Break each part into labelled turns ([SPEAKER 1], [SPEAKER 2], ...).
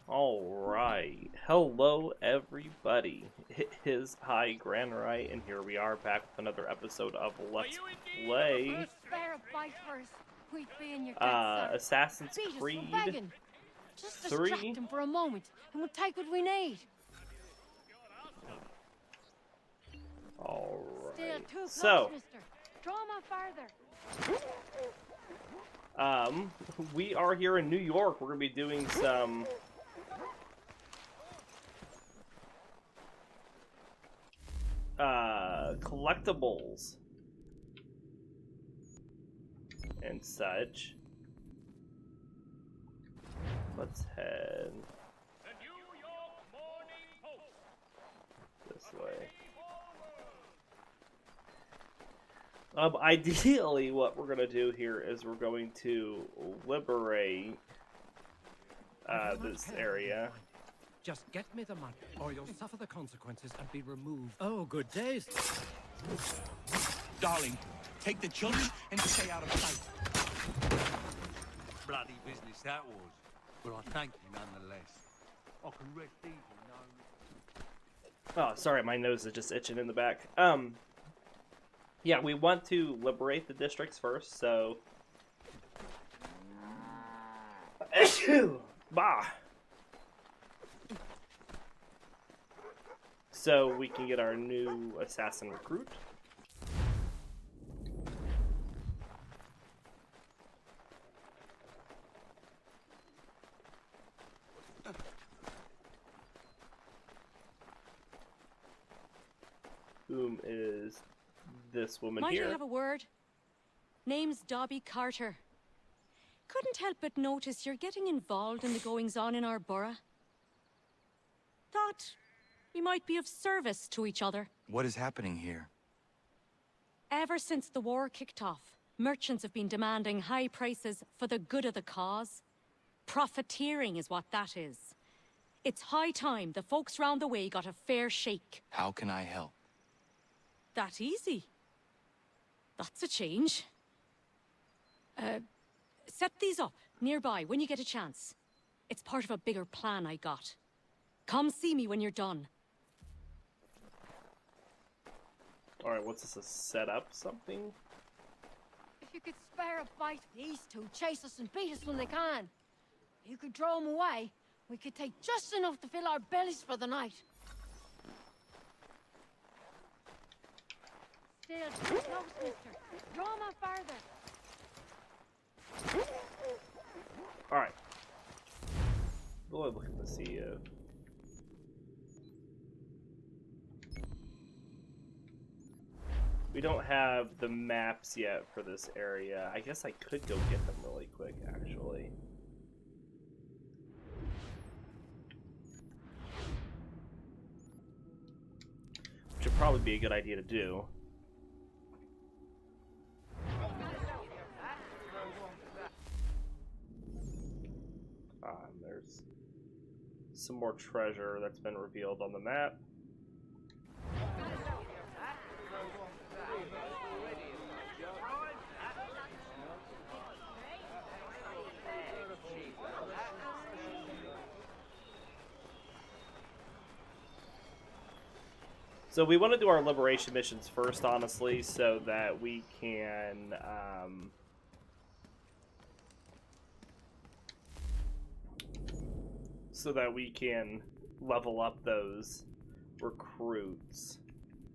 [SPEAKER 1] Alright, hello everybody, it is Grand Right, and here we are back with another episode of Let's Play Assassin's Creed 3.
[SPEAKER 2] Distract him for a moment, and we'll take what we need.
[SPEAKER 1] Alright,
[SPEAKER 2] Still too
[SPEAKER 1] so,
[SPEAKER 2] close, mister. Draw him out farther.
[SPEAKER 1] we are here in New York. We're going to be doing some collectibles and such. Let's head this way. Ideally, what we're going to do here is we're going to liberate this area.
[SPEAKER 3] Just get me the money, or you'll suffer the consequences and be removed. Oh, good days.
[SPEAKER 4] Darling, take the children and stay out of sight. Bloody business that was. But I thank you nonetheless. I can rest easy knowing.
[SPEAKER 1] Oh, sorry, my nose is just itching in the back. Yeah, we want to liberate the districts first, so... Bah! So we can get our new assassin recruit. Whom is this woman
[SPEAKER 5] Might
[SPEAKER 1] here?
[SPEAKER 5] I have a word? Name's Dobby Carter. Couldn't help but notice you're getting involved in the goings-on in our borough. Thought we might be of service to each other.
[SPEAKER 6] What is happening here?
[SPEAKER 5] Ever since the war kicked off, merchants have been demanding high prices for the good of the cause. Profiteering is what that is. It's high time the folks round the way got a fair shake.
[SPEAKER 6] How can I help?
[SPEAKER 5] That easy. That's a change. Set these up nearby when you get a chance. It's part of a bigger plan I got. Come see me when you're done.
[SPEAKER 1] Alright, what's this, a setup something?
[SPEAKER 2] If you could spare a bite, these two chase us and beat us when they can. If you could draw them away, we could take just enough to fill our bellies for the night. Still too close, mister. Draw him out farther.
[SPEAKER 1] Alright. Really looking to see if... We don't have the maps yet for this area. I guess I could go get them really quick, actually. Which would probably be a good idea to do. There's some more treasure that's been revealed on the map. So we want to do our liberation missions first, honestly, so that we can level up those recruits,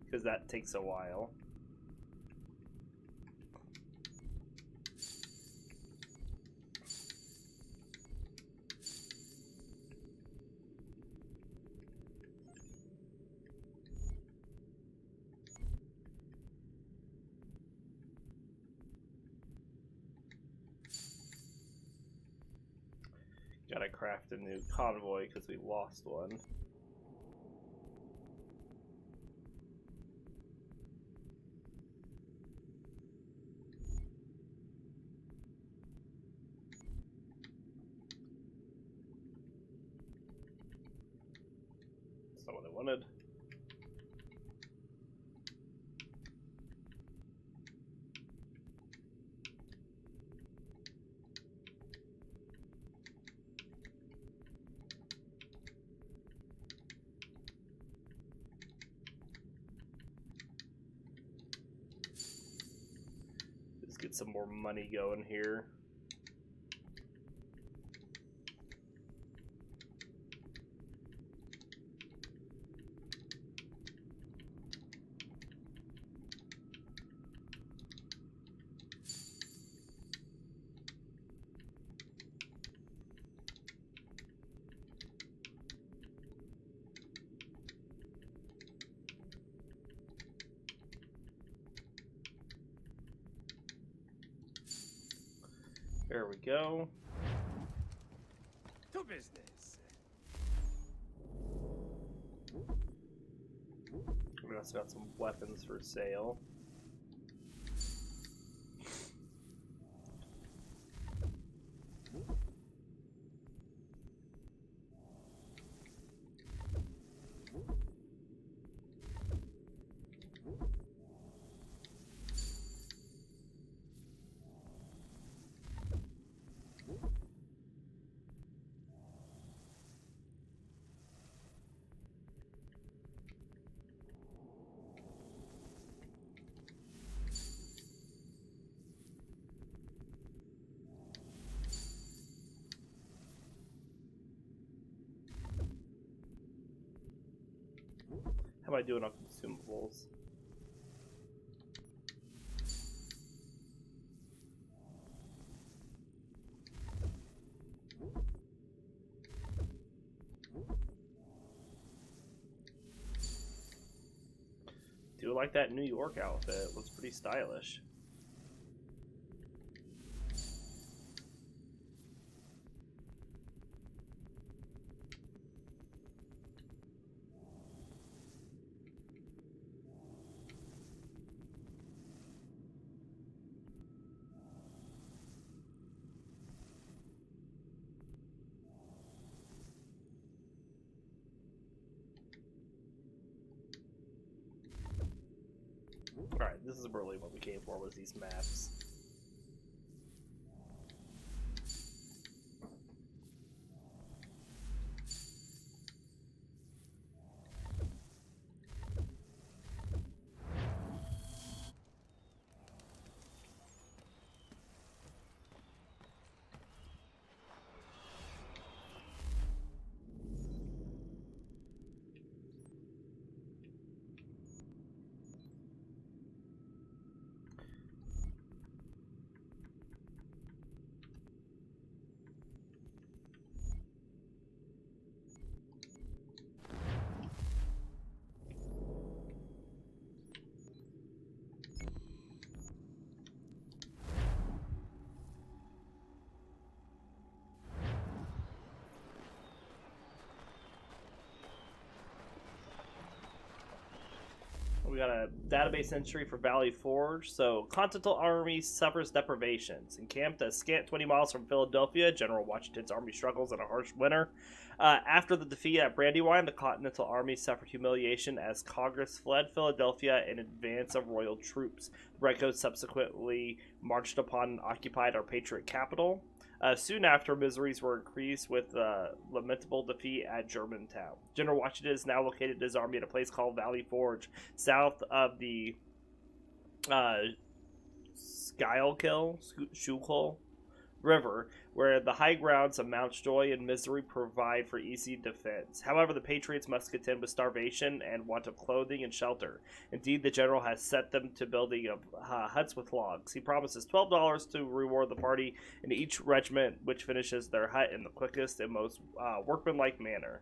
[SPEAKER 1] because that takes a while. Gotta craft a new convoy because we lost one. That's not what I wanted. get some more money going here. There we go.
[SPEAKER 3] To business.
[SPEAKER 1] We also got some weapons for sale. How am I doing on consumables? Do like that New York outfit. Looks pretty stylish. Alright, this is really what we came for, was these maps. We got a database entry for Valley Forge. So, Continental Army suffers deprivations. Encamped a scant 20 miles from Philadelphia, General Washington's army struggles in a harsh winter. After the defeat at Brandywine, the Continental Army suffered humiliation as Congress fled Philadelphia in advance of royal troops. The Redcoats subsequently marched upon and occupied our patriot capital. Soon after, miseries were increased with lamentable defeat at Germantown. General Washington has now located his army at a place called Valley Forge, south of the Schuylkill River, where the high grounds of Mountjoy and Misery provide for easy defense. However, the Patriots must contend with starvation and want of clothing and shelter. Indeed, the general has set them to building of huts with logs. He promises $12 to reward the party in each regiment which finishes their hut in the quickest and most workmanlike manner.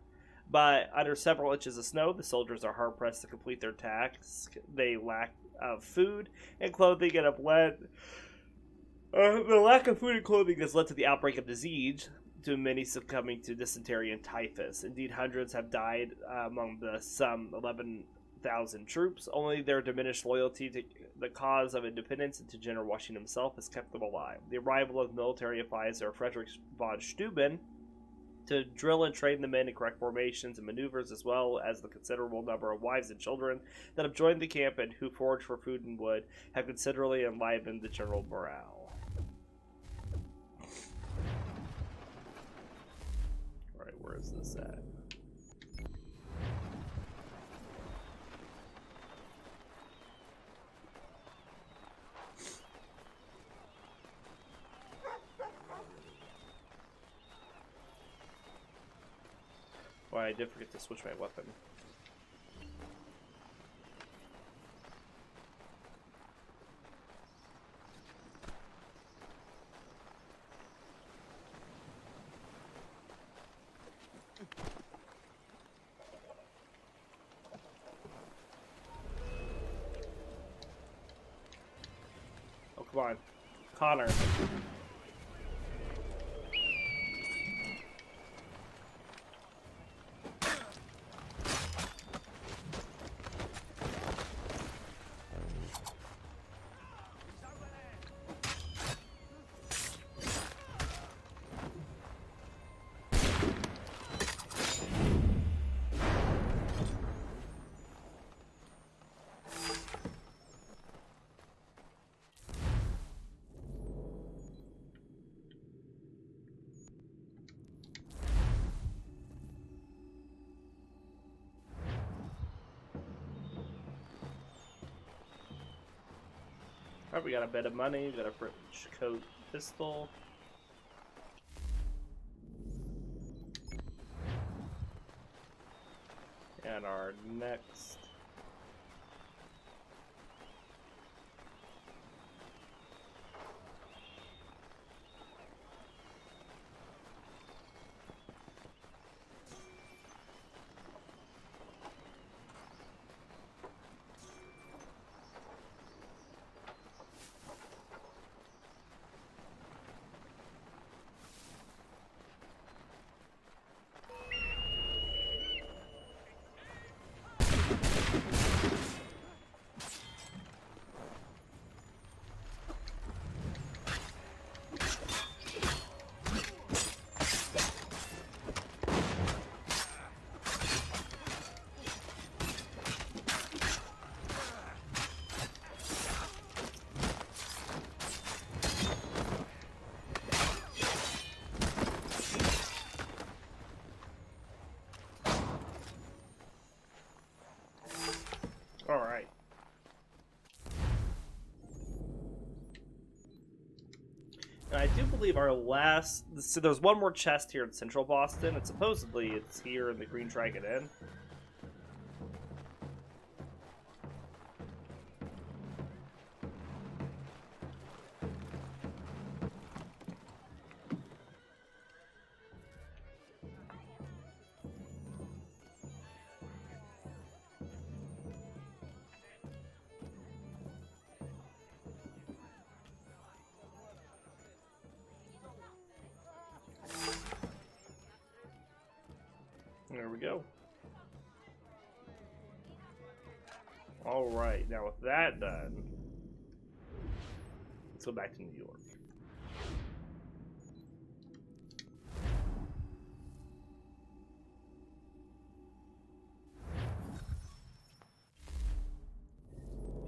[SPEAKER 1] But under several inches of snow, the soldiers are hard-pressed to complete their task. They lack food and clothing and have led... the lack of food and clothing has led to the outbreak of disease, to many succumbing to dysentery and typhus. Indeed, hundreds have died among the some 11,000 troops. Only their diminished loyalty to the cause of independence and to General Washington himself has kept them alive. The arrival of military advisor Frederick von Steuben to drill and train the men in correct formations and maneuvers, as well as the considerable number of wives and children that have joined the camp and who forage for food and wood, have considerably enlivened the general morale. Alright, where is this at? Why, I did forget to switch my weapon. Oh, come on. Connor. Alright, we got a bit of money, we got a French coat pistol. And our next Alright. And I do believe our last... So there's one more chest here in Central Boston, and supposedly it's here in the Green Dragon Inn. There we go. Alright, now with that done, let's go back to New York.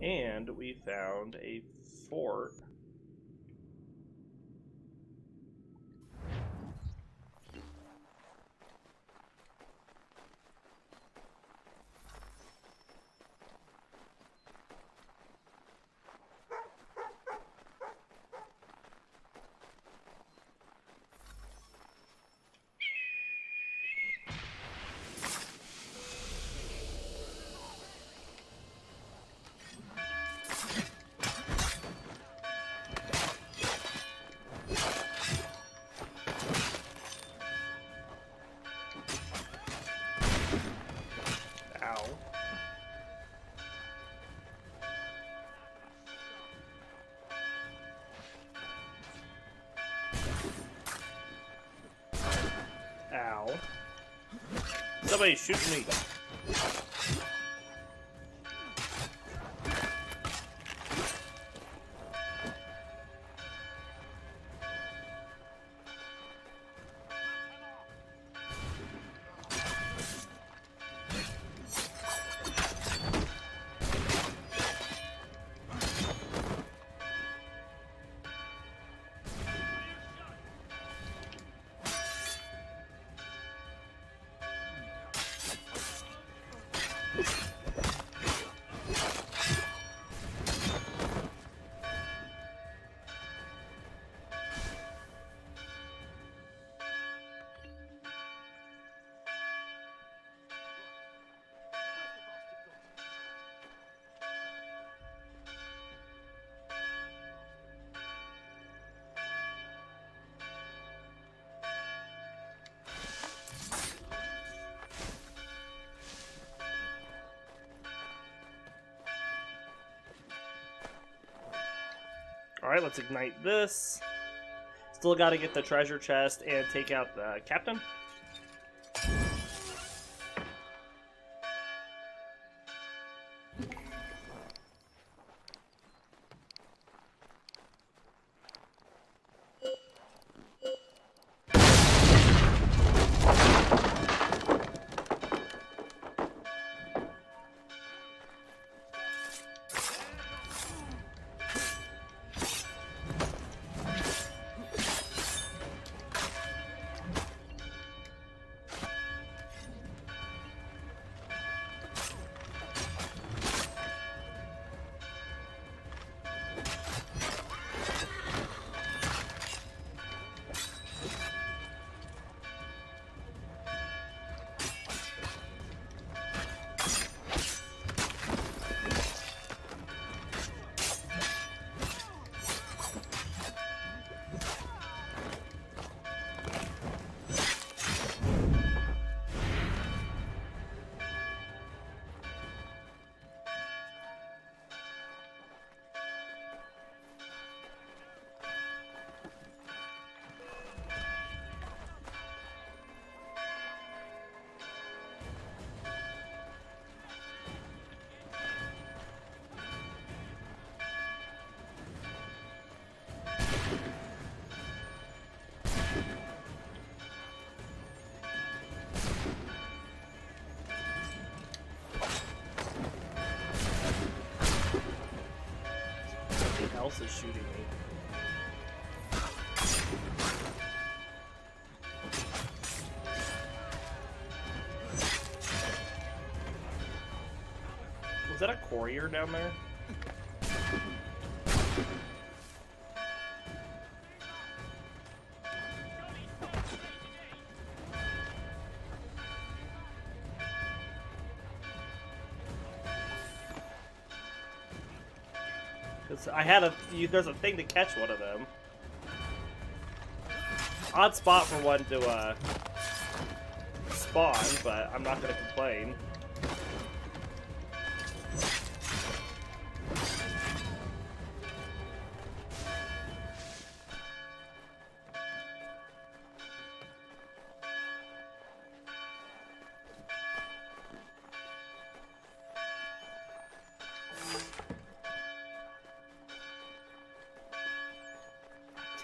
[SPEAKER 1] And we found a fort. Ow. Ow. Somebody's shooting me. Alright, let's ignite this. Still gotta get the treasure chest and take out the captain. Else is shooting me. Was that a courier down there? I had there's a thing to catch one of them. Odd spot for one to spawn, but I'm not gonna complain.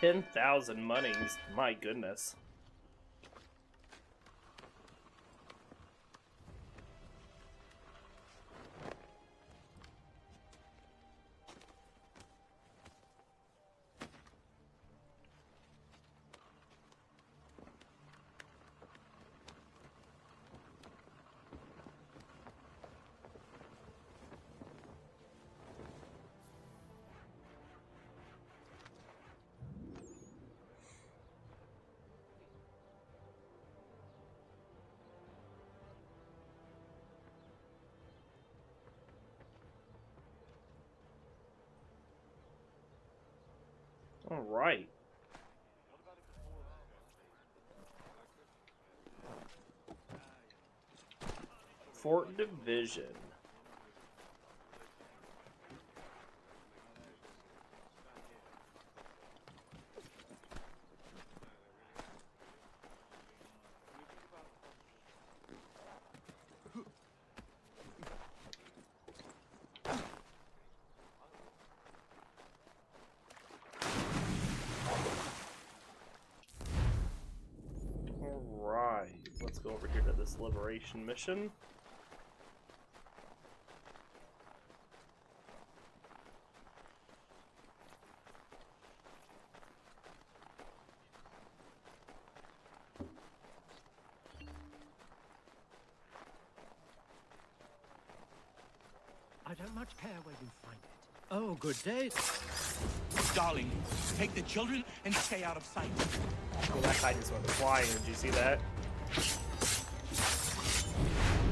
[SPEAKER 1] $10,000 monies, my goodness. All right. Fort Division. Alright, let's go over here to this liberation mission.
[SPEAKER 3] I don't much care where you find it. Oh, good day.
[SPEAKER 4] Darling, take the children and stay out of sight.
[SPEAKER 1] Oh, that guy just went flying. Did you see that?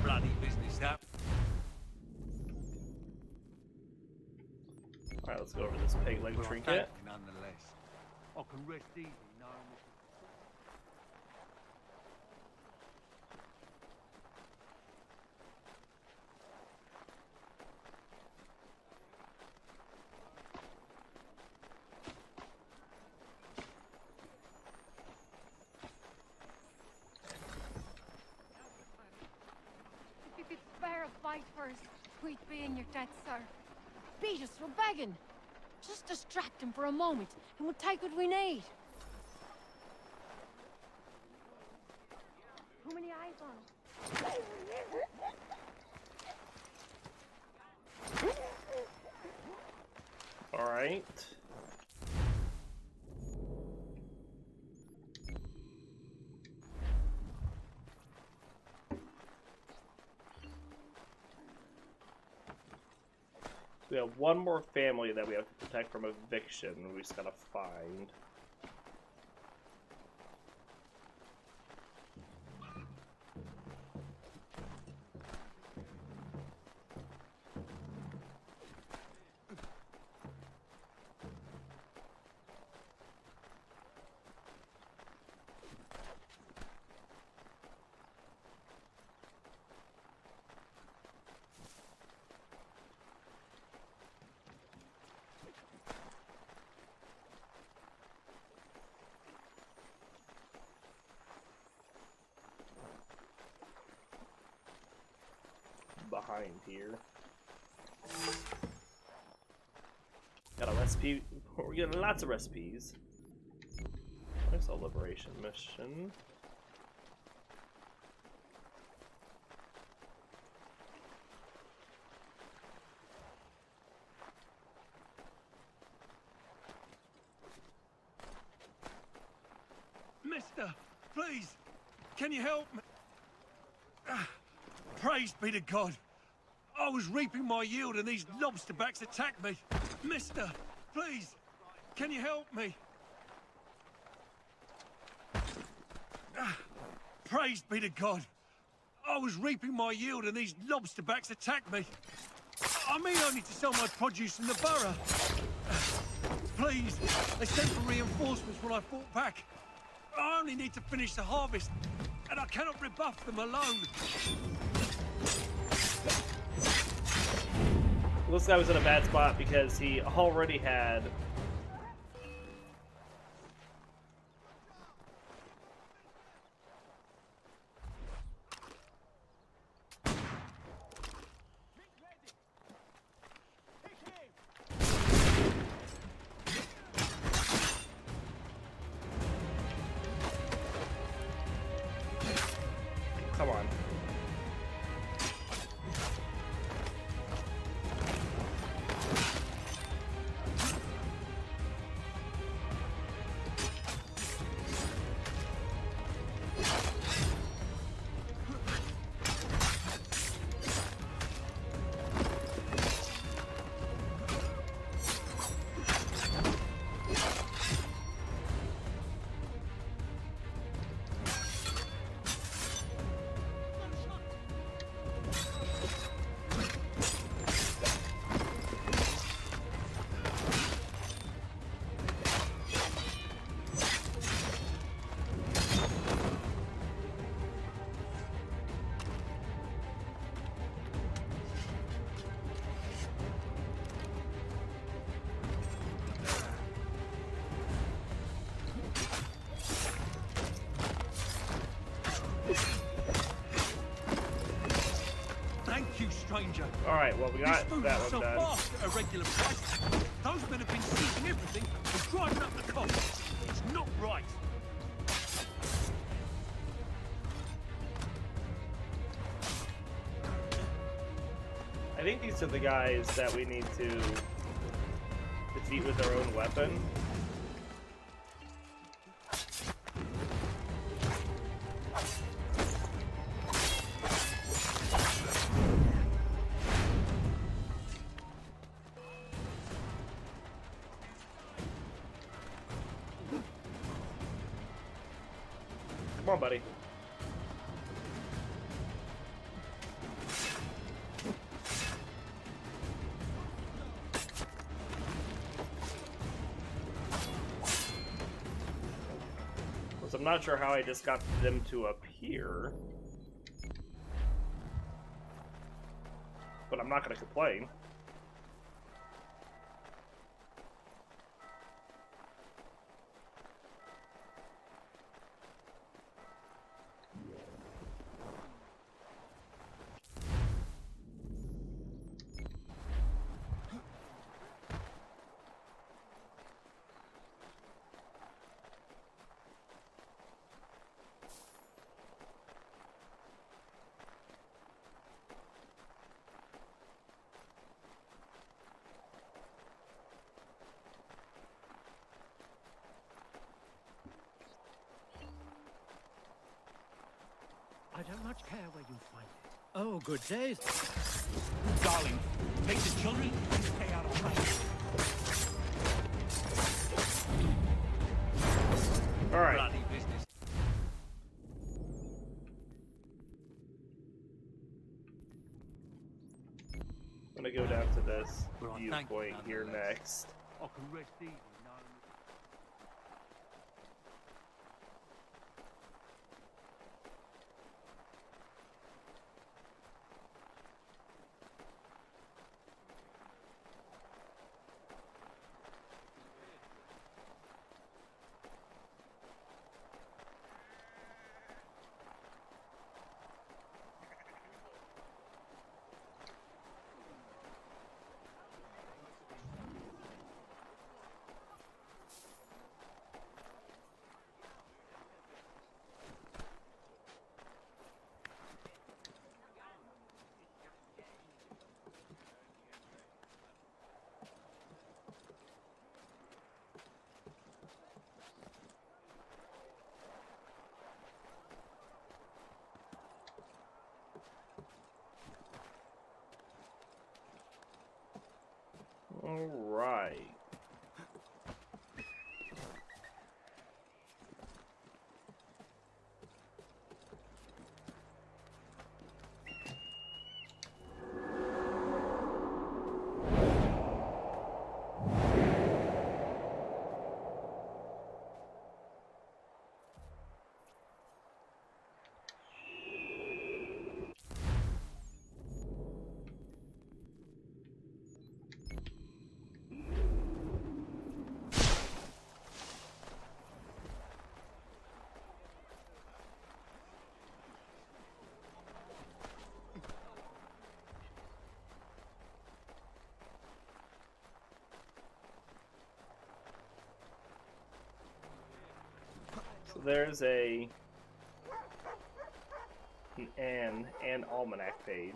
[SPEAKER 4] Bloody business, that.
[SPEAKER 1] Alright, let's go over this peg leg
[SPEAKER 4] Well, I
[SPEAKER 1] trinket.
[SPEAKER 4] thank you nonetheless. I can rest easy knowing this.
[SPEAKER 2] fight for us. We'd be in your debt, sir. Beat us for begging. Just distract him for a moment, and we'll take what we need. How many eyes on him?
[SPEAKER 1] All right. We have one more family that we have to protect from eviction. We just gotta find. Behind here. Got a recipe. We're getting lots of recipes. There's a liberation mission.
[SPEAKER 4] Mister, please, can you help me? Praise be to God. I was reaping my yield and these lobsterbacks attacked me. Mister, please, can you help me? Praise be to God. I was reaping my yield and these lobsterbacks attacked me. I mean only to sell my produce in the borough. Please, they sent for reinforcements when I fought back. I only need to finish the harvest, and I cannot rebuff them alone.
[SPEAKER 1] This guy was in a bad spot because he already had come on.
[SPEAKER 4] Thank you, stranger.
[SPEAKER 1] Alright, well, we got
[SPEAKER 4] This food
[SPEAKER 1] that
[SPEAKER 4] is
[SPEAKER 1] one
[SPEAKER 4] so
[SPEAKER 1] done.
[SPEAKER 4] fast at a regular price. Those men have been seizing everything and driving up the cost. It's not right.
[SPEAKER 1] I think these are the guys that we need to defeat with their own weapon. Come on, buddy. I'm not sure how I just got them to appear, but I'm not going to complain.
[SPEAKER 3] I don't much care where you find it. Oh, good days.
[SPEAKER 4] Darling, take the children and stay out of sight.
[SPEAKER 1] All right.
[SPEAKER 4] Bloody business.
[SPEAKER 1] I'm gonna go down to this
[SPEAKER 4] Well, thank you,
[SPEAKER 1] viewpoint here
[SPEAKER 4] nonetheless.
[SPEAKER 1] next.
[SPEAKER 4] I can rest easy knowing.
[SPEAKER 1] All right. So there's an almanac page.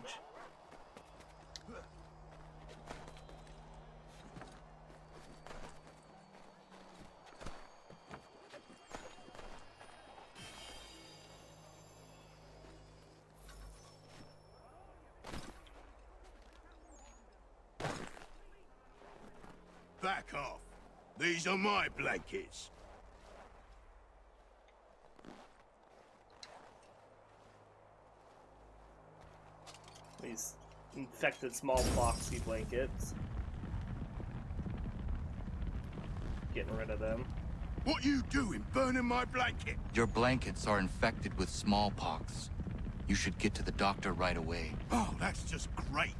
[SPEAKER 7] Back off. These are my blankets.
[SPEAKER 1] These infected smallpoxy blankets. Getting rid of them.
[SPEAKER 7] What you doing, burning my blanket?
[SPEAKER 6] Your blankets are infected with smallpox. You should get to the doctor right away.
[SPEAKER 7] Oh, that's just great.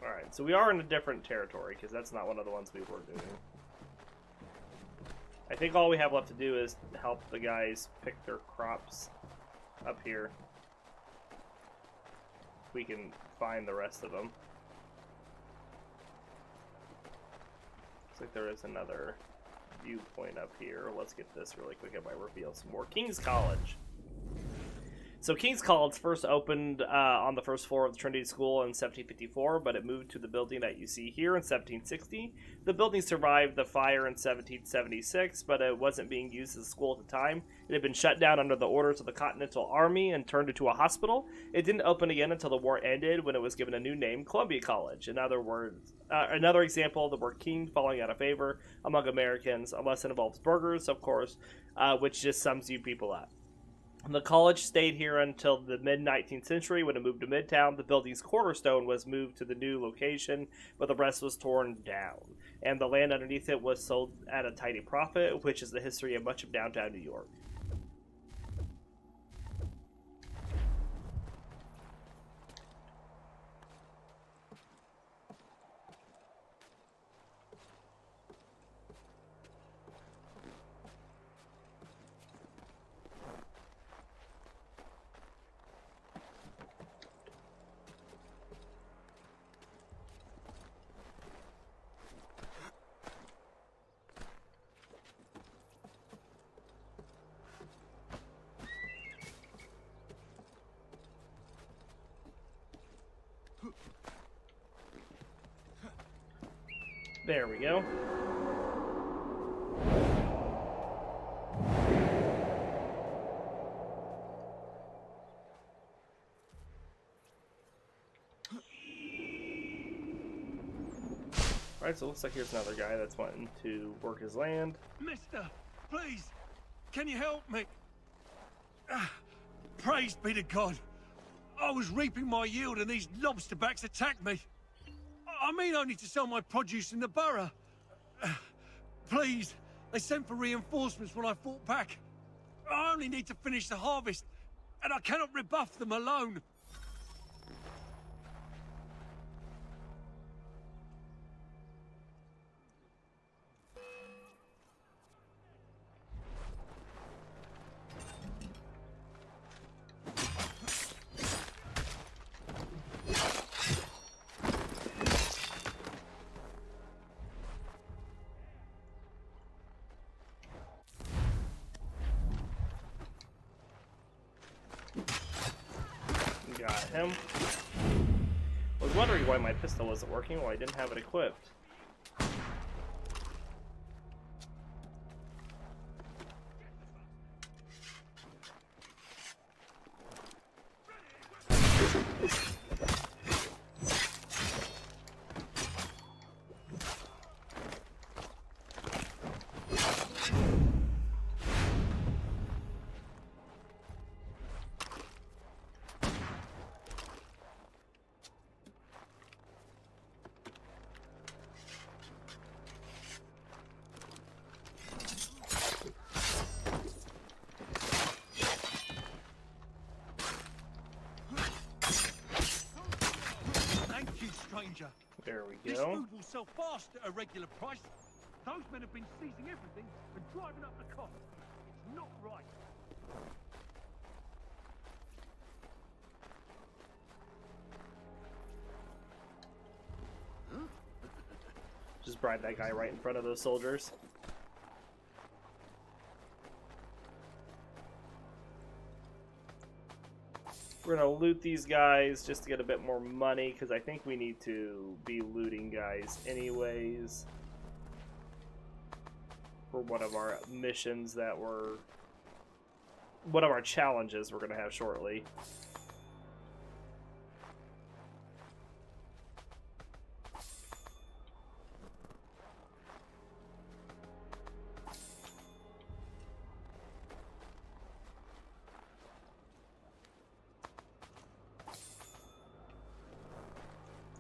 [SPEAKER 1] Alright, so we are in a different territory, because that's not one of the ones we were doing. I think all we have left to do is help the guys pick their crops up here. We can find the rest of them. Looks like there is another viewpoint up here. Let's get this really quick. I might reveal some more. King's College. So King's College first opened on the first floor of the Trinity School in 1754, but it moved to the building that you see here in 1760. The building survived the fire in 1776, but it wasn't being used as a school at the time. It had been shut down under the orders of the Continental Army and turned into a hospital. It didn't open again until the war ended, when it was given a new name, Columbia College. In other words, another example of the word king falling out of favor among Americans, unless it involves burgers, of course, which just sums you people up. The college stayed here until the mid-19th century when it moved to Midtown. The building's cornerstone was moved to the new location, but the rest was torn down. And the land underneath it was sold at a tidy profit, which is the history of much of downtown New York. There we go. Alright, so it looks like here's another guy that's wanting to work his land.
[SPEAKER 4] Mister, please, can you help me? Praise be to God. I was reaping my yield and these lobsterbacks attacked me. I mean only to sell my produce in the borough. Please, they sent for reinforcements when I fought back. I only need to finish the harvest, and I cannot rebuff them alone.
[SPEAKER 1] Got him. I was wondering why my pistol wasn't working while I didn't have it equipped.
[SPEAKER 4] Stranger.
[SPEAKER 1] There we
[SPEAKER 4] This
[SPEAKER 1] go.
[SPEAKER 4] food will sell fast at a regular price. Those men have been seizing everything and driving up the cost. It's not right.
[SPEAKER 1] Just bribe that guy right in front of those soldiers. We're gonna loot these guys just to get a bit more money, because I think we need to be looting guys anyways for one of our missions that we're... one of our challenges we're gonna have shortly.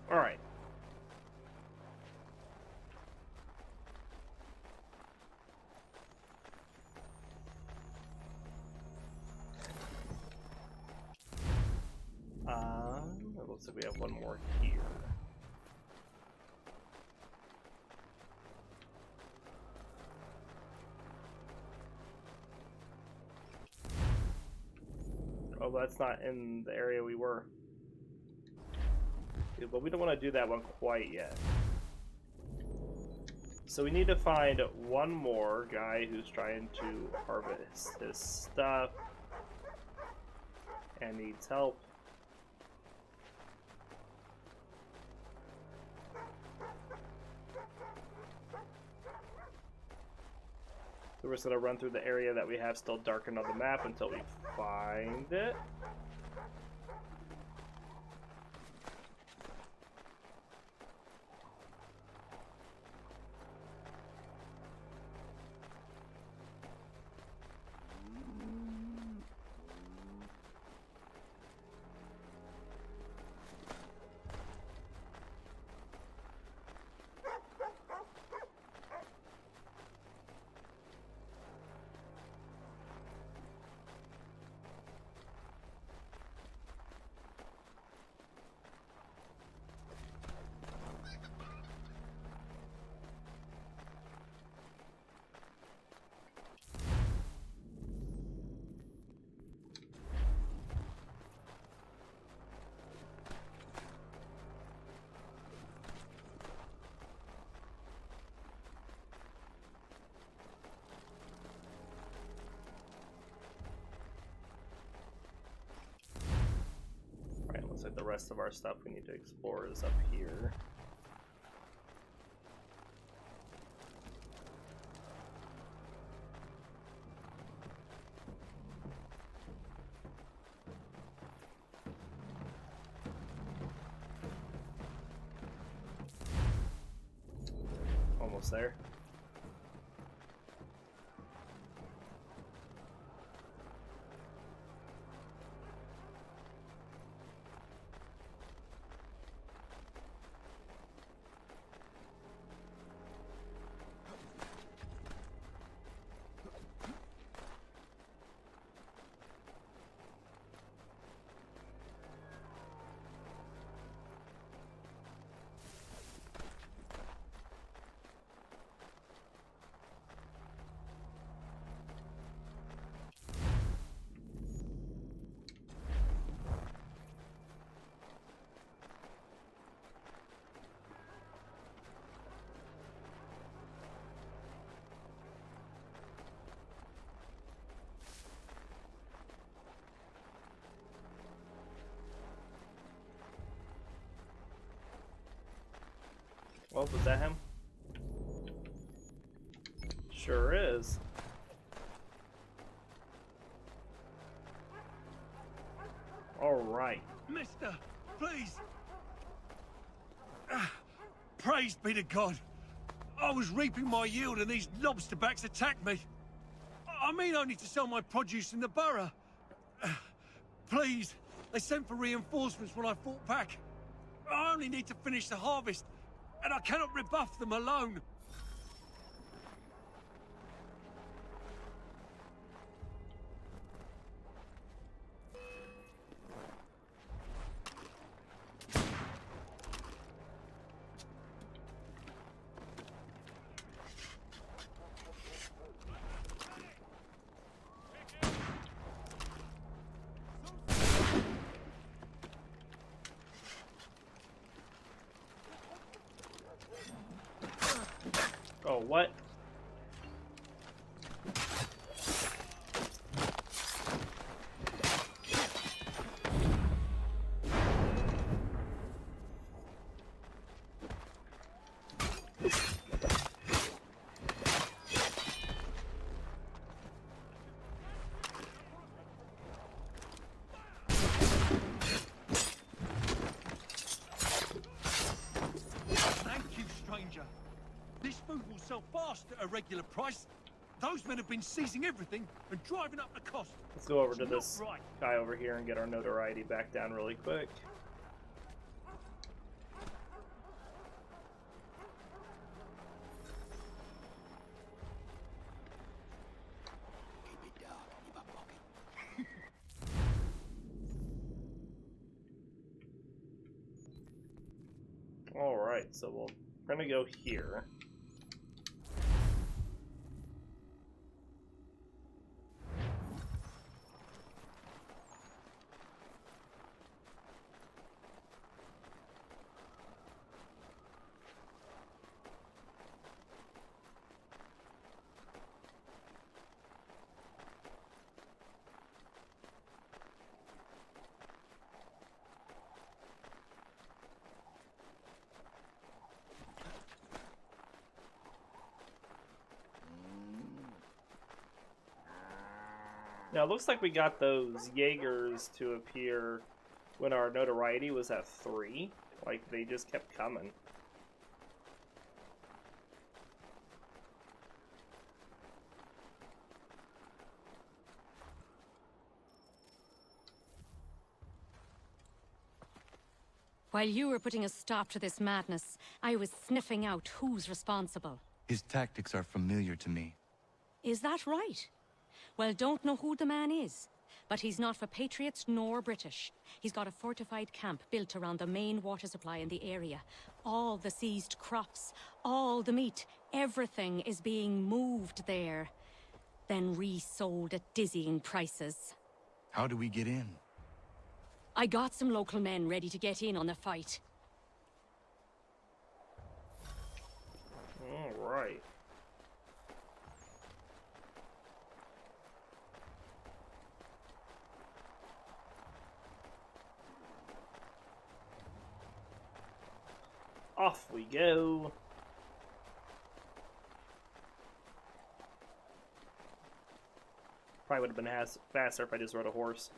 [SPEAKER 1] Alright. It looks like we have one more here. Oh, that's not in the area we were. But we don't want to do that one quite yet. So we need to find one more guy who's trying to harvest his stuff and needs help. So we're just going to run through the area that we have still darkened on the map until we find it. Looks like the rest of our stuff we need to explore is up here. almost there. Well, was that him? Sure is. Alright.
[SPEAKER 4] Mister, please. Praise be to God. I was reaping my yield and these lobsterbacks attacked me. I mean only to sell my produce in the borough. Please, they sent for reinforcements when I fought back. I only need to finish the harvest, and I cannot rebuff them alone.
[SPEAKER 1] Oh, what?
[SPEAKER 4] Thank you, stranger. This food will sell fast at a regular price. Those men have been seizing everything and driving up the cost.
[SPEAKER 1] Let's go over to
[SPEAKER 4] It's not
[SPEAKER 1] this
[SPEAKER 4] right.
[SPEAKER 1] guy over here and get our notoriety back down really quick. Alright, so we're gonna go here. Now it looks like we got those Jaegers to appear when our notoriety was at 3. Like, they just kept coming.
[SPEAKER 5] While you were putting a stop to this madness, I was sniffing out who's responsible.
[SPEAKER 6] His tactics are familiar to me.
[SPEAKER 5] Is that right? Well, don't know who the man is, but he's not for Patriots nor British. He's got a fortified camp built around the main water supply in the area. All the seized crops, all the meat, everything is being moved there, then resold at dizzying prices.
[SPEAKER 6] How do we get in?
[SPEAKER 5] I got some local men ready to get in on the fight.
[SPEAKER 1] Alright. Off we go. Probably would have been faster if I just rode a horse.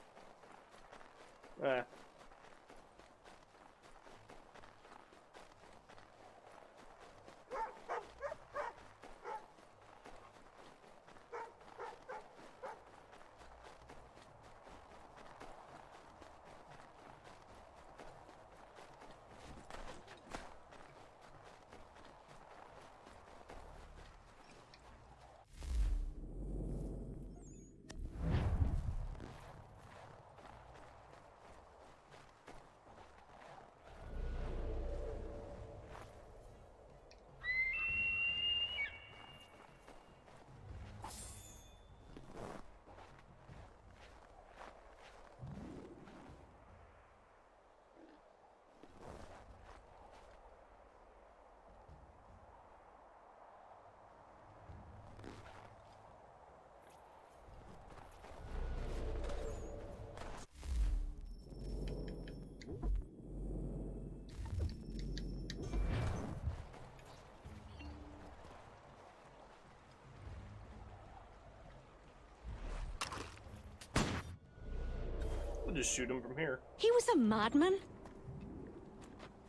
[SPEAKER 1] We'll just shoot him from here.
[SPEAKER 5] He was a madman?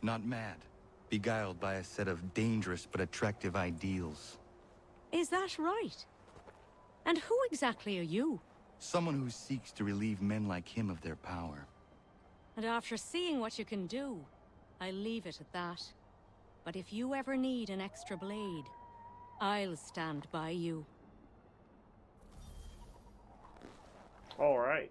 [SPEAKER 6] Not mad. Beguiled by a set of dangerous but attractive ideals.
[SPEAKER 5] Is that right? And who exactly are you?
[SPEAKER 6] Someone who seeks to relieve men like him of their power.
[SPEAKER 5] And after seeing what you can do, I leave it at that. But if you ever need an extra blade, I'll stand by you.
[SPEAKER 1] All right.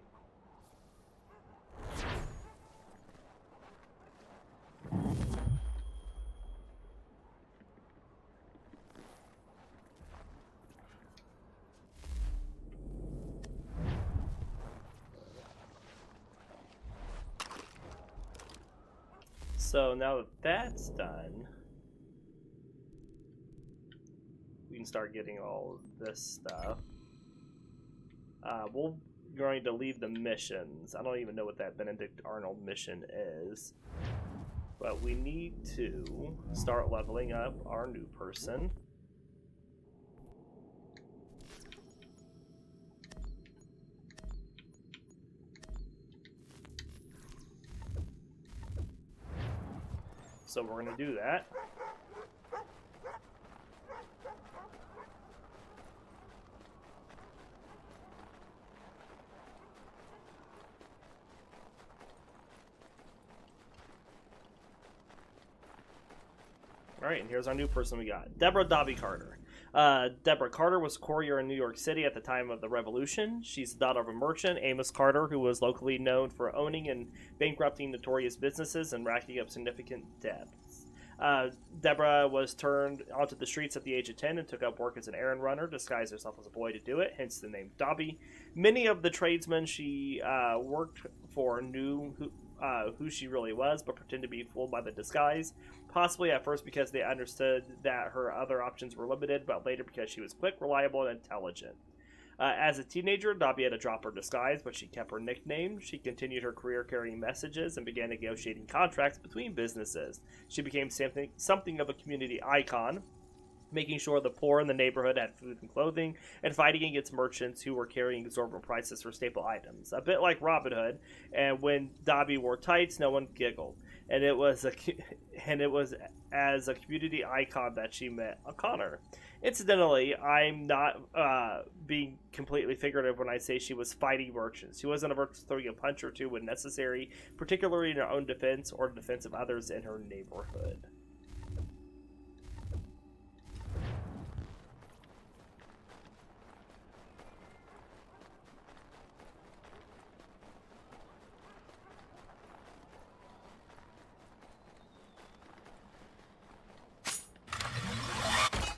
[SPEAKER 1] So now that that's done, we can start getting all of this stuff. We're going to leave the missions. I don't even know what that Benedict Arnold mission is. But we need to start leveling up our new person. So we're going to do that. Alright, and here's our new person we got. Deborah Dobby Carter. Deborah Carter was a courier in New York City at the time of the Revolution. She's the daughter of a merchant, Amos Carter, who was locally known for owning and bankrupting notorious businesses and racking up significant debts. Deborah was turned onto the streets at the age of 10 and took up work as an errand runner, disguised herself as a boy to do it, hence the name Dobby. Many of the tradesmen she worked for knew who she really was, but pretended to be fooled by the disguise. Possibly at first because they understood that her other options were limited, but later because she was quick, reliable, and intelligent. As a teenager, Dobby had to drop her disguise, but she kept her nickname. She continued her career carrying messages and began negotiating contracts between businesses. She became something of a community icon, making sure the poor in the neighborhood had food and clothing, and fighting against merchants who were carrying exorbitant prices for staple items. A bit like Robin Hood, and when Dobby wore tights, no one giggled. And it was as a community icon that she met O'Connor. Incidentally, I'm not being completely figurative when I say she was fighting merchants. She wasn't averse to throwing a punch or two when necessary, particularly in her own defense or defense of others in her neighborhood.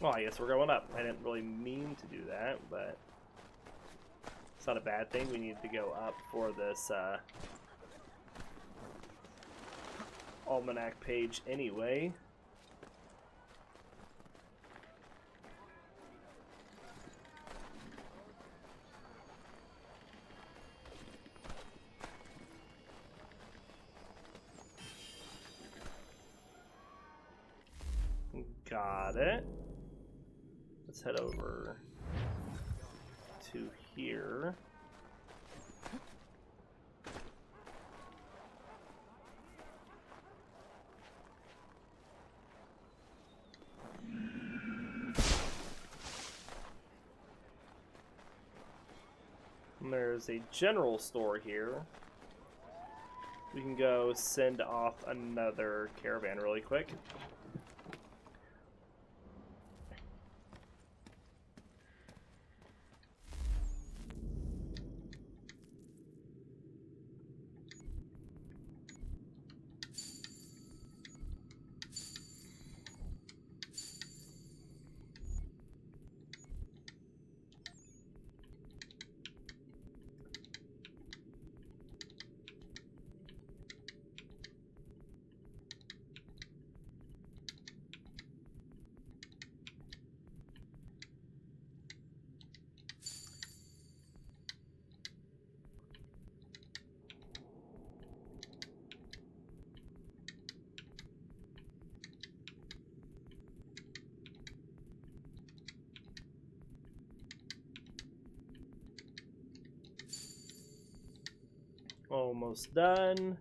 [SPEAKER 1] Well, I guess we're going up. I didn't really mean to do that, but it's not a bad thing. We need to go up for this almanac page anyway. Got it. Let's head over to here. And there's a general store here. We can go send off another caravan really quick. Almost done.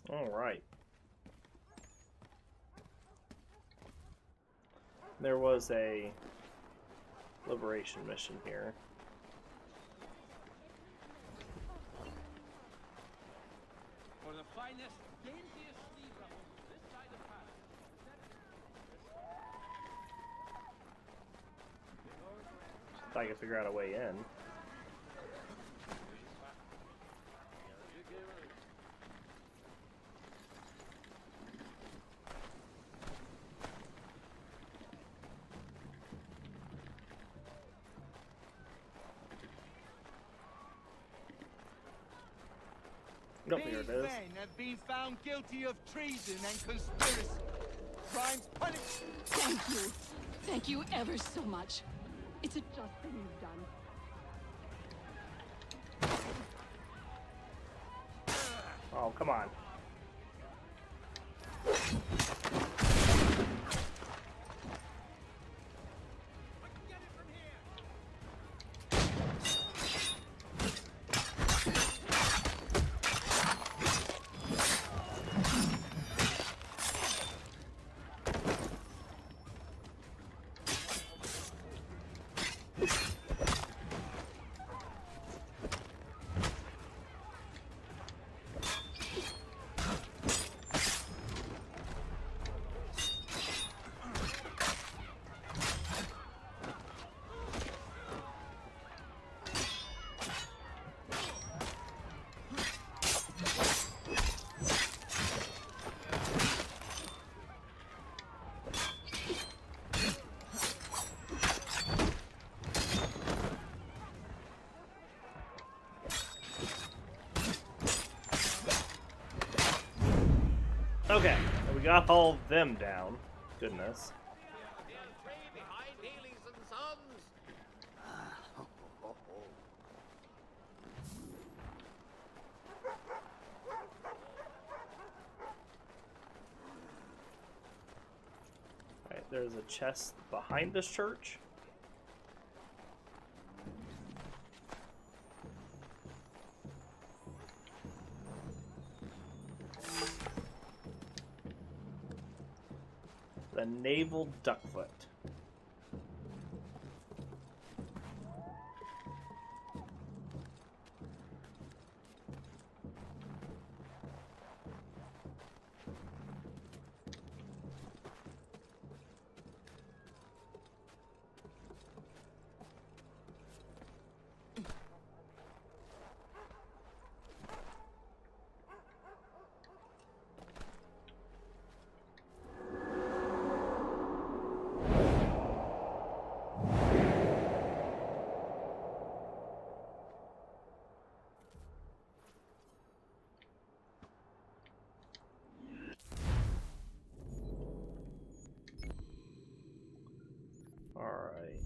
[SPEAKER 1] All right. There was a liberation mission here.
[SPEAKER 4] For the finest, daintiest zebra this side of Paris.
[SPEAKER 1] If I can figure out a way in. Nope, here it
[SPEAKER 8] These
[SPEAKER 1] is.
[SPEAKER 8] men have been found guilty of treason and conspiracy. Crimes punished.
[SPEAKER 9] Thank you. Thank you ever so much. It's a just thing you've done.
[SPEAKER 1] Oh, come on. Okay, we got all of them down. Goodness. Right, there's a chest behind this church. The naval duckfoot.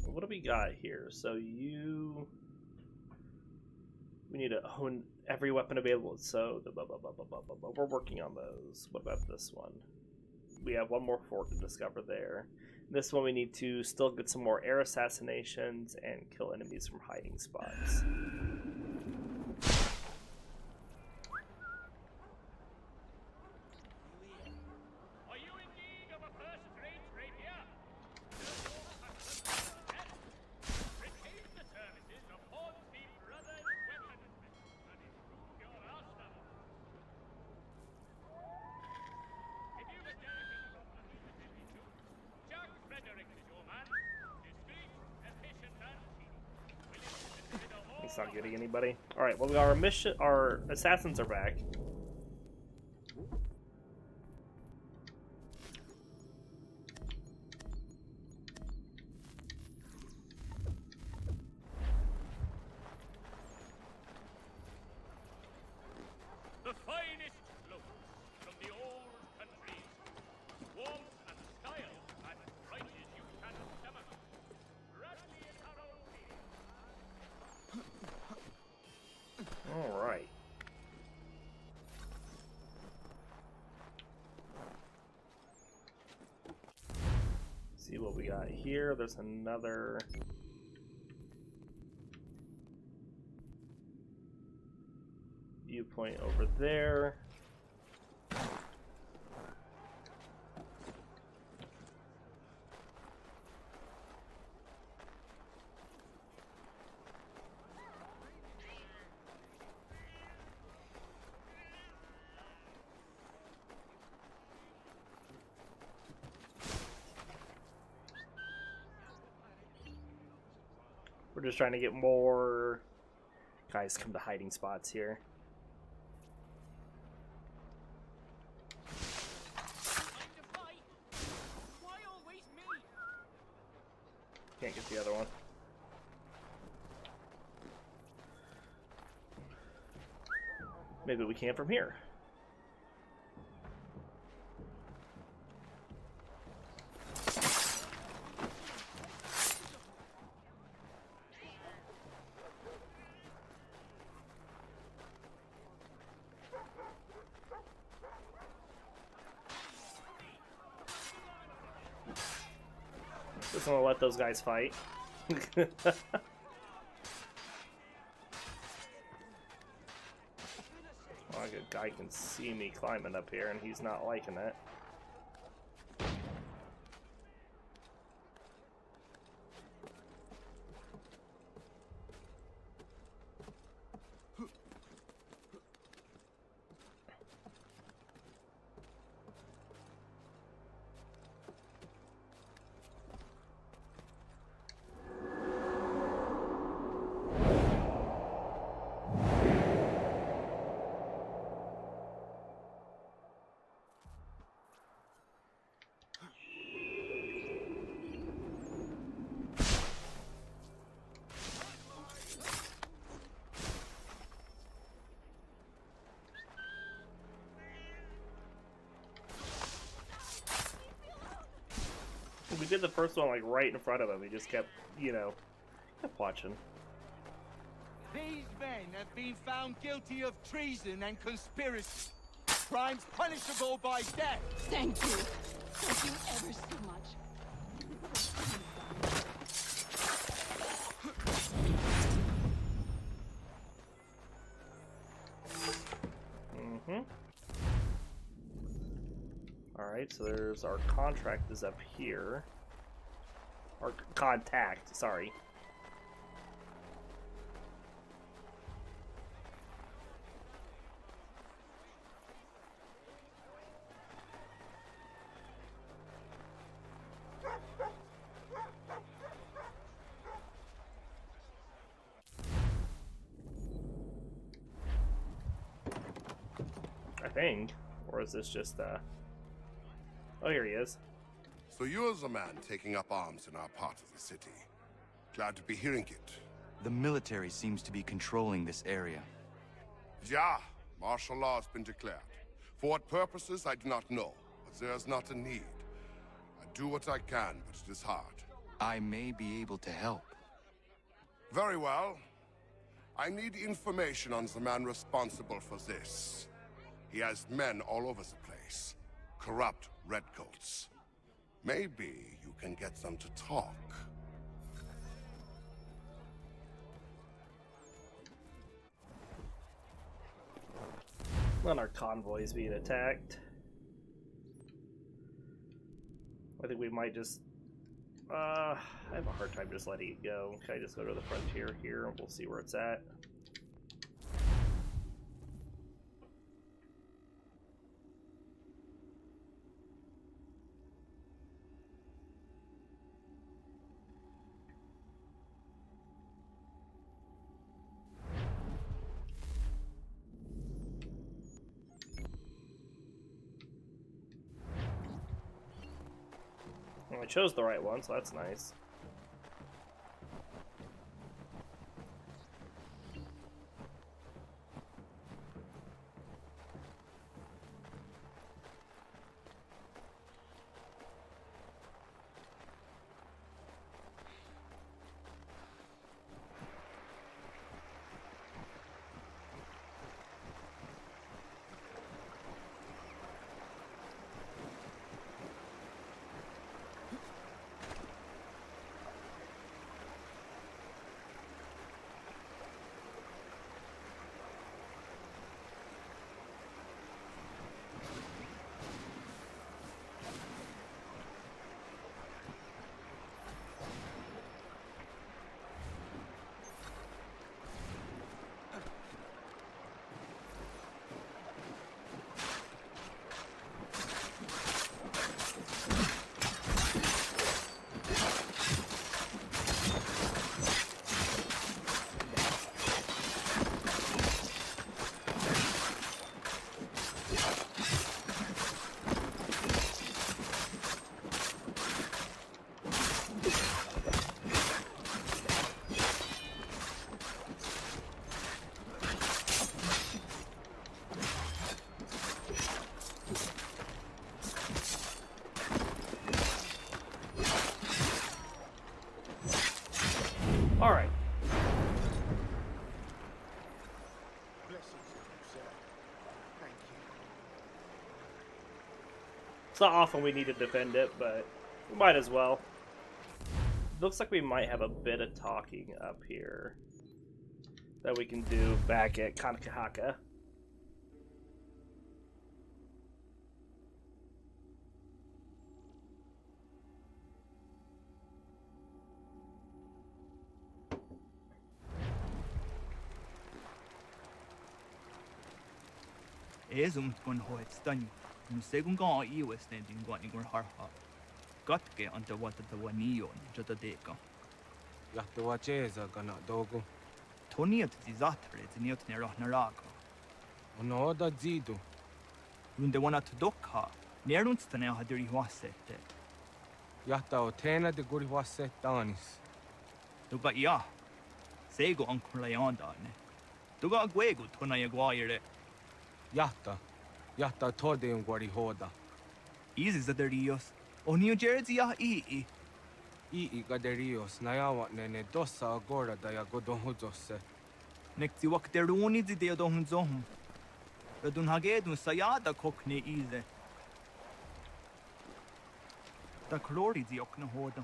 [SPEAKER 1] What do we got here? So we need to own every weapon available. So we're working on those. What about this one? We have one more fort to discover there. This one we need to still get some more air assassinations and kill enemies from hiding spots. It's not getting anybody. Alright, well, our assassins are back.
[SPEAKER 4] The finest clothes from the old countries. Warmth and style at prices you cannot stomach. Bradley and Harold.
[SPEAKER 1] Alright. got here? There's another... viewpoint over there. We're just trying to get more guys come to hiding spots here. Can't get the other one. Maybe we can from here. Just want to let those guys fight. Oh, a good guy can see me climbing up here, and he's not liking it. We did the first one like right in front of him. He just kept, you know, kept watching.
[SPEAKER 8] These men have been found guilty of treason and conspiracy. Crimes punishable by death.
[SPEAKER 9] Thank you. Thank you ever so much.
[SPEAKER 1] Alright, so there's our contract is up here. Our contact, sorry. I think. Or is this just, oh, here he is.
[SPEAKER 7] So you're the man taking up arms in our part of the city. Glad to be hearing it.
[SPEAKER 6] The military seems to be controlling this area.
[SPEAKER 7] Yeah, martial law has been declared. For what purposes, I do not know, but there is not a need. I do what I can, but it is hard.
[SPEAKER 6] I may be able to help.
[SPEAKER 7] Very well. I need information on the man responsible for this. He has men all over the place. Corrupt redcoats. Maybe you can get them to talk.
[SPEAKER 1] When our convoy is being attacked. I think we might just... I have a hard time just letting it go. Can I just go to the frontier here and we'll see where it's at? Well, I chose the right one, so that's nice. It's not often we need to defend it, but we might as well. Looks like we might have a bit of talking up here that we can do back at Kanakahaka.
[SPEAKER 10] Ezum gun hoit stunning. Musegun ga iwas nending gwani gur harha. Gotke anta what the wanio jota deka.
[SPEAKER 11] Yahtua cheza gana dogu.
[SPEAKER 10] Toniat disaster it's niot nerah naraga.
[SPEAKER 11] Onoda zidu.
[SPEAKER 10] Runde wana to dokha. Nerunstane hadiri wasete.
[SPEAKER 11] Yahta otena de guri waset danis.
[SPEAKER 10] Duga ya. Sego uncle layandane. Duga gwego tona yaguire.
[SPEAKER 11] Yahta tode un guari hoda.
[SPEAKER 10] Easy zaderios. O New Jersey ya ii.
[SPEAKER 11] Ii gaderios nayawa nene dosa agora da yagodon huzose.
[SPEAKER 10] Nekti wak deruni di deodon zohum. Radun hagedun sayada kokne ize. Da klori di okna hoda.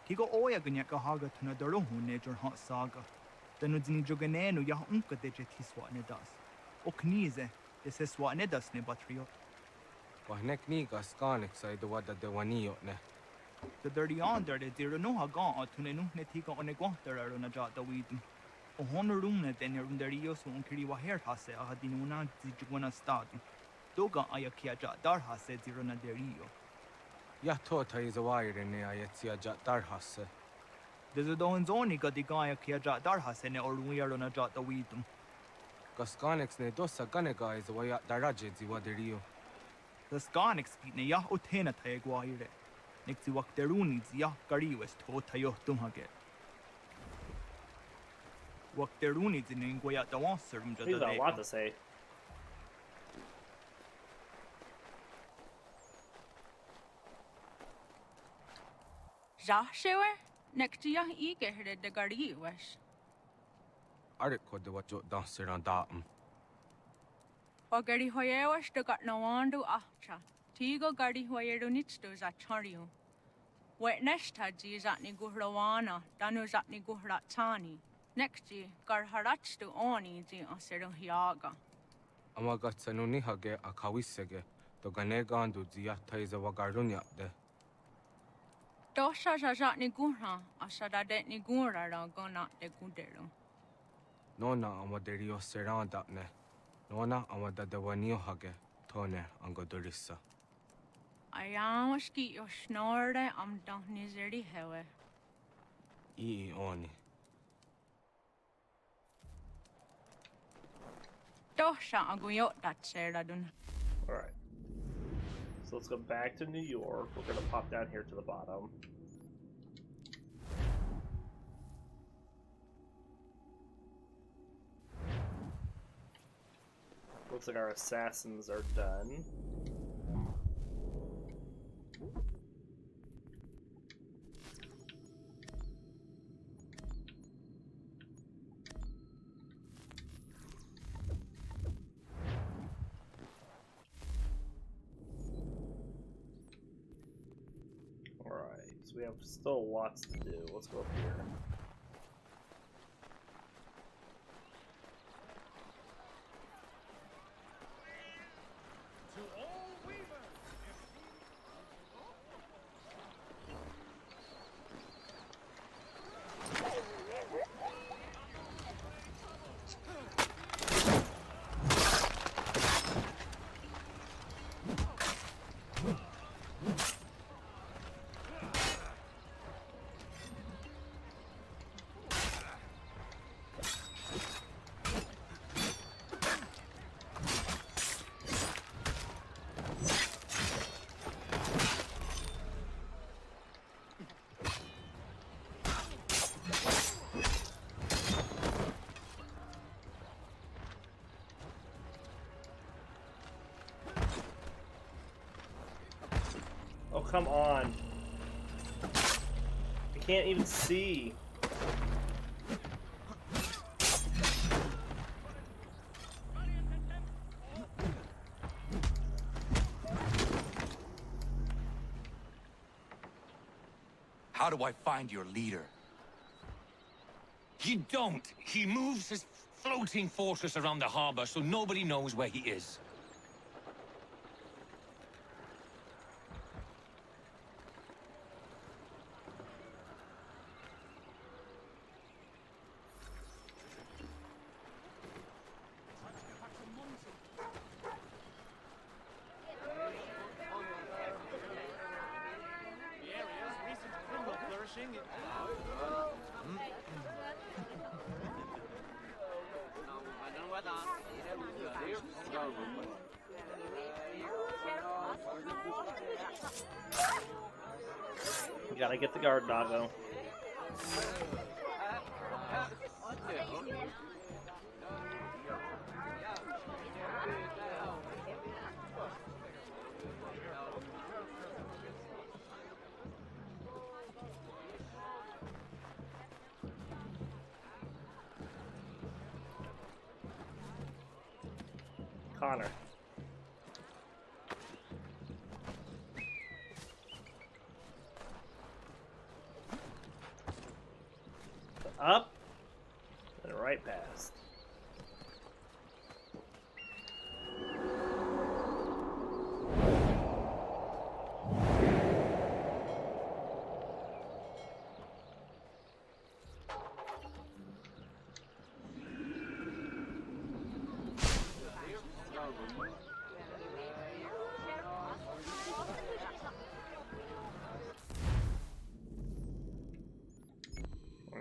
[SPEAKER 10] Tigo oya ganyaka haga tuna daruhu nejor hot saga. Danu dini joganenu ya unka deje tiswa nedas. Oknize. This is what ne das ne batrio.
[SPEAKER 11] Wahnek niga skanik sa idu wada de wanio ne.
[SPEAKER 10] The dirty under the dear no ha gone to ne ne tiga on a guanter on a jot the weed. O honorune then your underios on kiri wa hair hase a hadinuna zijwana stadi. Doga ayakia jat dar hase dirona derio.
[SPEAKER 11] Yahtota is a wire ne ayetsia jat dar hase.
[SPEAKER 10] There's a don zoni got the guy kia jat dar hase ne or we are on a jot the weed.
[SPEAKER 11] Gaskanix ne dosa ganega is a way at daraje ziwaderio.
[SPEAKER 10] The Skanix ne ya otena taeguire. Nixi wak deruni ya gariwes to tayo tumhage. Wak deruni in Goya the monster.
[SPEAKER 1] He's got a lot to say.
[SPEAKER 12] Joshua, next to ya eager the gariwes.
[SPEAKER 11] Ariko de what dancer on datum.
[SPEAKER 12] O gari hoyewas to got no wandu ahcha. Tigo gari hoyeru nitstos at chario. Wet nestaji is at niguhrawana, danus at niguhratani. Next ye, gar harats to oni di asero hiaga.
[SPEAKER 11] Amagatsanuni hage a kawisege, to ganegandu ziata is a wagarunya de.
[SPEAKER 12] Dosha jat niguhra, asada de nigura gona de gudero.
[SPEAKER 11] Nona amaderio seranda ne. Nona amada de wanio hage, tone angodorissa.
[SPEAKER 12] I am ski your snorde am don nizeri hewe.
[SPEAKER 11] Oni.
[SPEAKER 12] Dosha aguyot that seradun.
[SPEAKER 1] Alright. So let's go back to New York. We're gonna pop down here to the bottom. Looks like our assassins are done. Alright, so we have still lots to do. Let's go up here. Oh, come on. I can't even see.
[SPEAKER 6] How do I find your leader?
[SPEAKER 13] You don't. He moves his floating fortress around the harbor so nobody knows where he is.
[SPEAKER 1] You gotta get the guard doggo. Connor. Up and right past.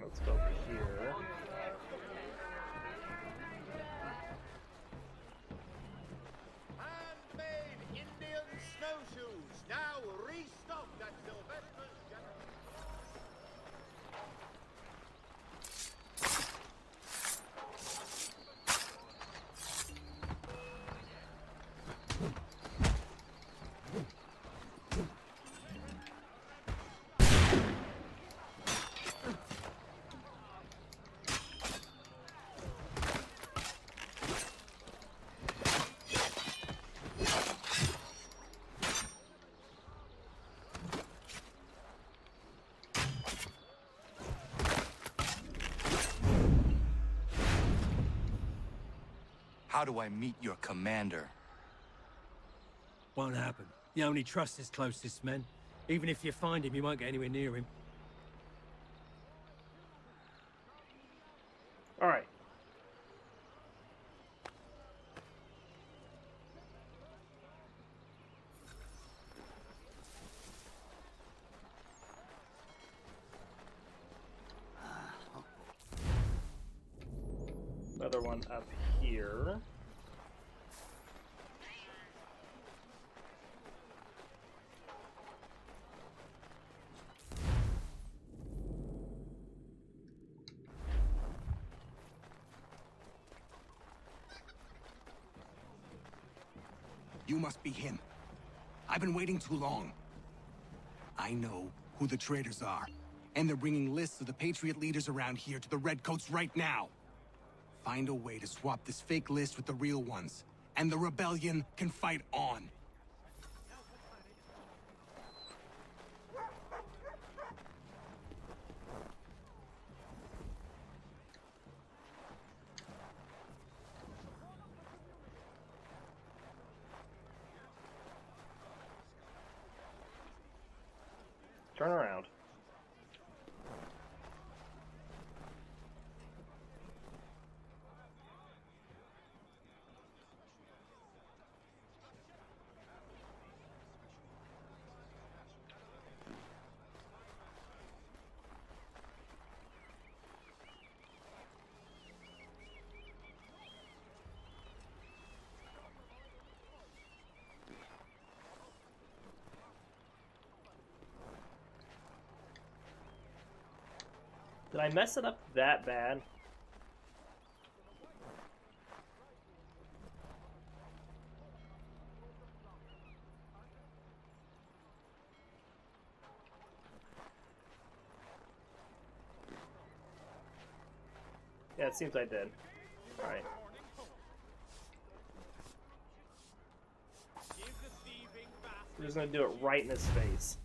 [SPEAKER 1] Let's go here.
[SPEAKER 14] Handmade Indian snowshoes, now restocked at Sylvester's General.
[SPEAKER 6] How do I meet your commander?
[SPEAKER 3] Won't happen. You only trust his closest men. Even if you find him, you won't get anywhere near him.
[SPEAKER 1] All right. Another one up here.
[SPEAKER 15] You must be him. I've been waiting too long. I know who the traitors are, and they're bringing lists of the Patriot leaders around here to the Redcoats right now. Find a way to swap this fake list with the real ones, and the rebellion can fight on.
[SPEAKER 1] Turn around. Did I mess it up that bad? Yeah, it seems I did. Alright. We're just gonna do it right in his face.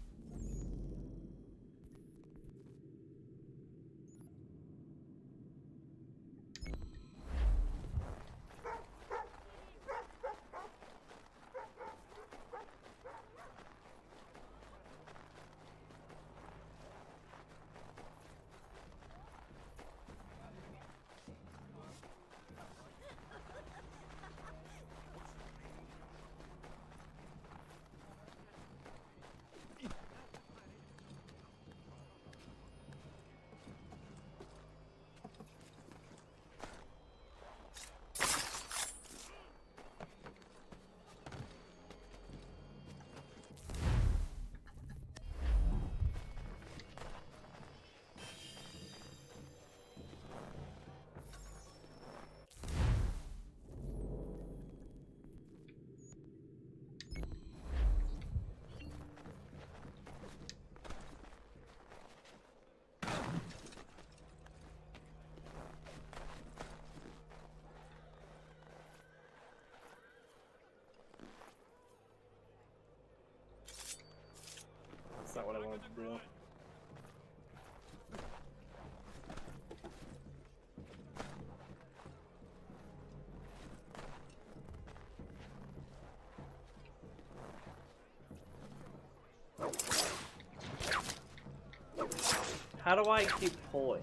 [SPEAKER 1] How do I keep pulling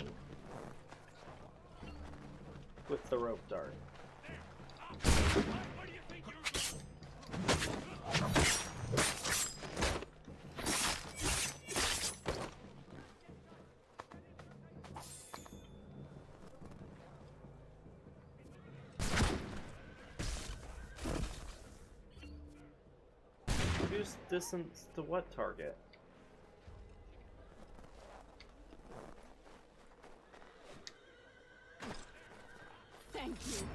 [SPEAKER 1] with the rope dart? Reduce distance to what target?
[SPEAKER 9] Thank you.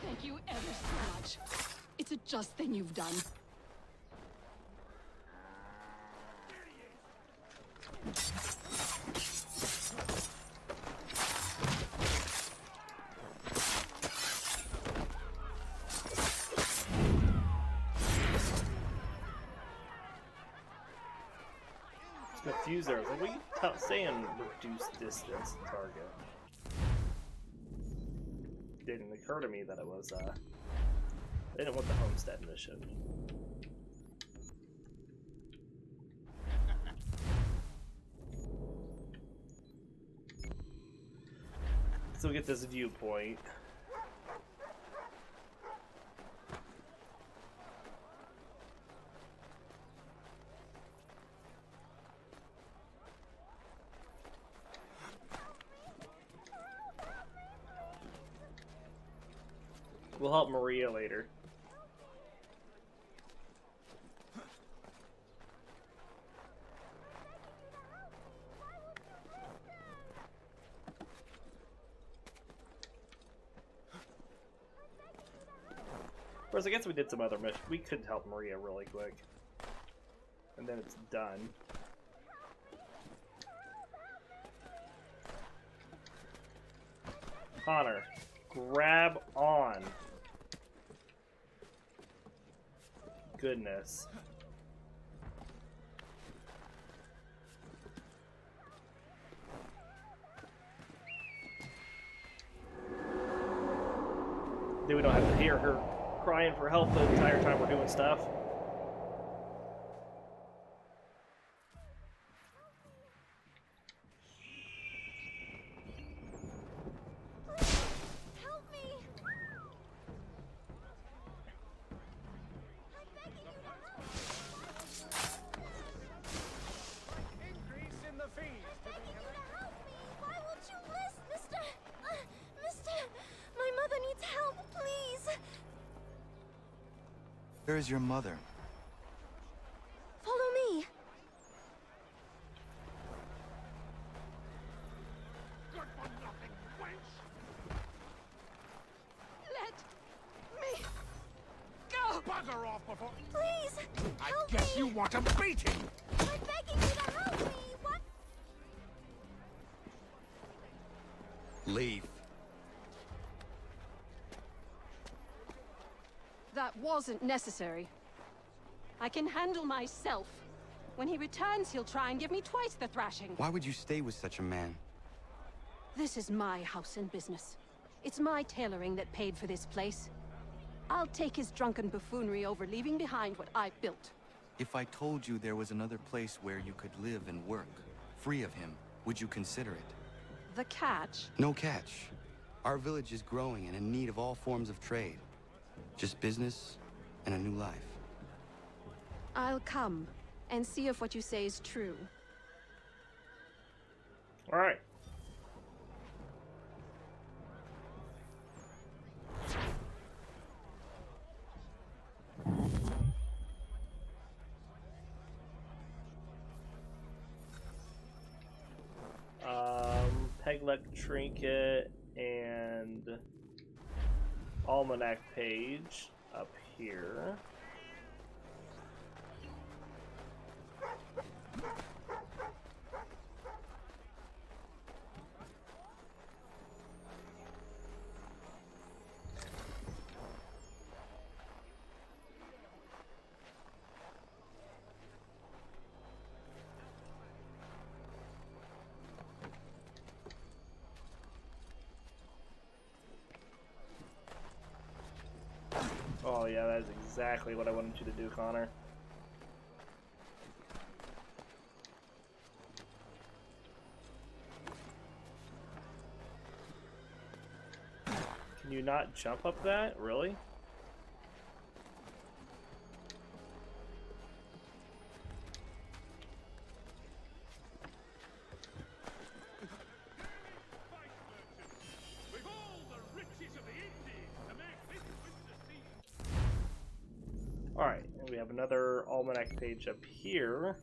[SPEAKER 9] Thank you ever so much. It's a just thing you've done.
[SPEAKER 1] Confused there. I was like, what are you saying? Reduce distance target. Didn't occur to me that it was, I didn't want the homestead mission. So we get this viewpoint. We'll help Maria later. Whereas I guess we did some other missions. We could help Maria really quick. And then it's done. Connor, grab on. Goodness. Then we don't have to hear her crying for help the entire time we're doing stuff.
[SPEAKER 6] Where is your mother?
[SPEAKER 2] Follow me.
[SPEAKER 9] Let me go.
[SPEAKER 4] Bugger off before.
[SPEAKER 2] Please,
[SPEAKER 4] I
[SPEAKER 2] help
[SPEAKER 4] guess
[SPEAKER 2] me.
[SPEAKER 4] you want a beating.
[SPEAKER 2] I'm begging you to help me. What?
[SPEAKER 6] Leave.
[SPEAKER 9] That wasn't necessary. I can handle myself. When he returns, he'll try and give me twice the thrashing.
[SPEAKER 6] Why would you stay with such a man?
[SPEAKER 9] This is my house and business. It's my tailoring that paid for this place. I'll take his drunken buffoonery over leaving behind what I built.
[SPEAKER 6] If I told you there was another place where you could live and work, free of him, would you consider it?
[SPEAKER 9] The catch?
[SPEAKER 6] No catch. Our village is growing and in need of all forms of trade. Just business and a new life.
[SPEAKER 9] I'll come and see if what you say is true.
[SPEAKER 1] All right. Pegleg trinket and almanac page up here. Oh yeah, that is exactly what I wanted you to do, Connor. you not jump up that? Really? Alright, and we have another almanac page up here.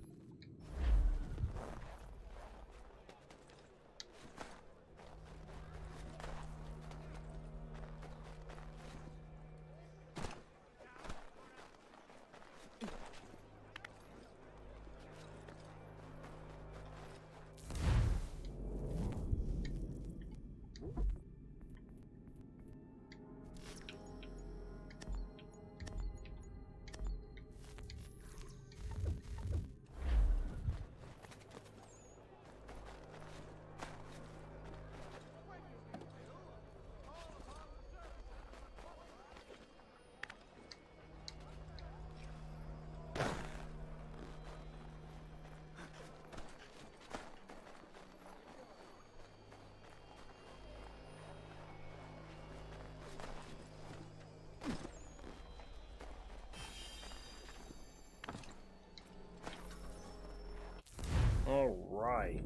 [SPEAKER 1] Alright.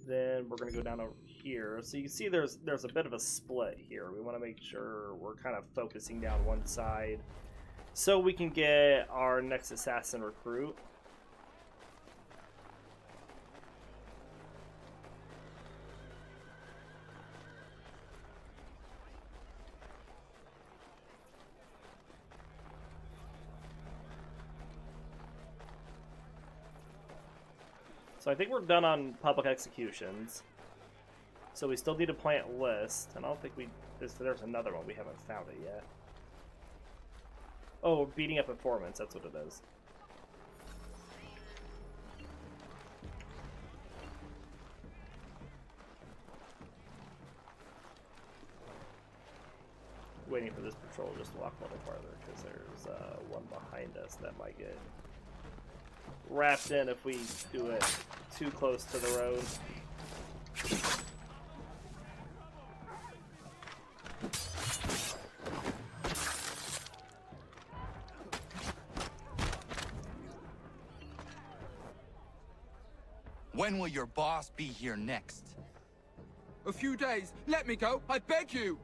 [SPEAKER 1] Then we're going to go down over here. So you can see there's a bit of a split here. We want to make sure we're kind of focusing down one side so we can get our next assassin recruit. So I think we're done on public executions. So we still need a plant list, and I don't think there's another one, we haven't found it yet. Oh, beating up informants, that's what it is. Waiting for this patrol just to walk a little farther, because there's one behind us that might get wrapped in if we do it too close to the road.
[SPEAKER 6] When will your boss be here next?
[SPEAKER 16] A few days. Let me go, I beg you!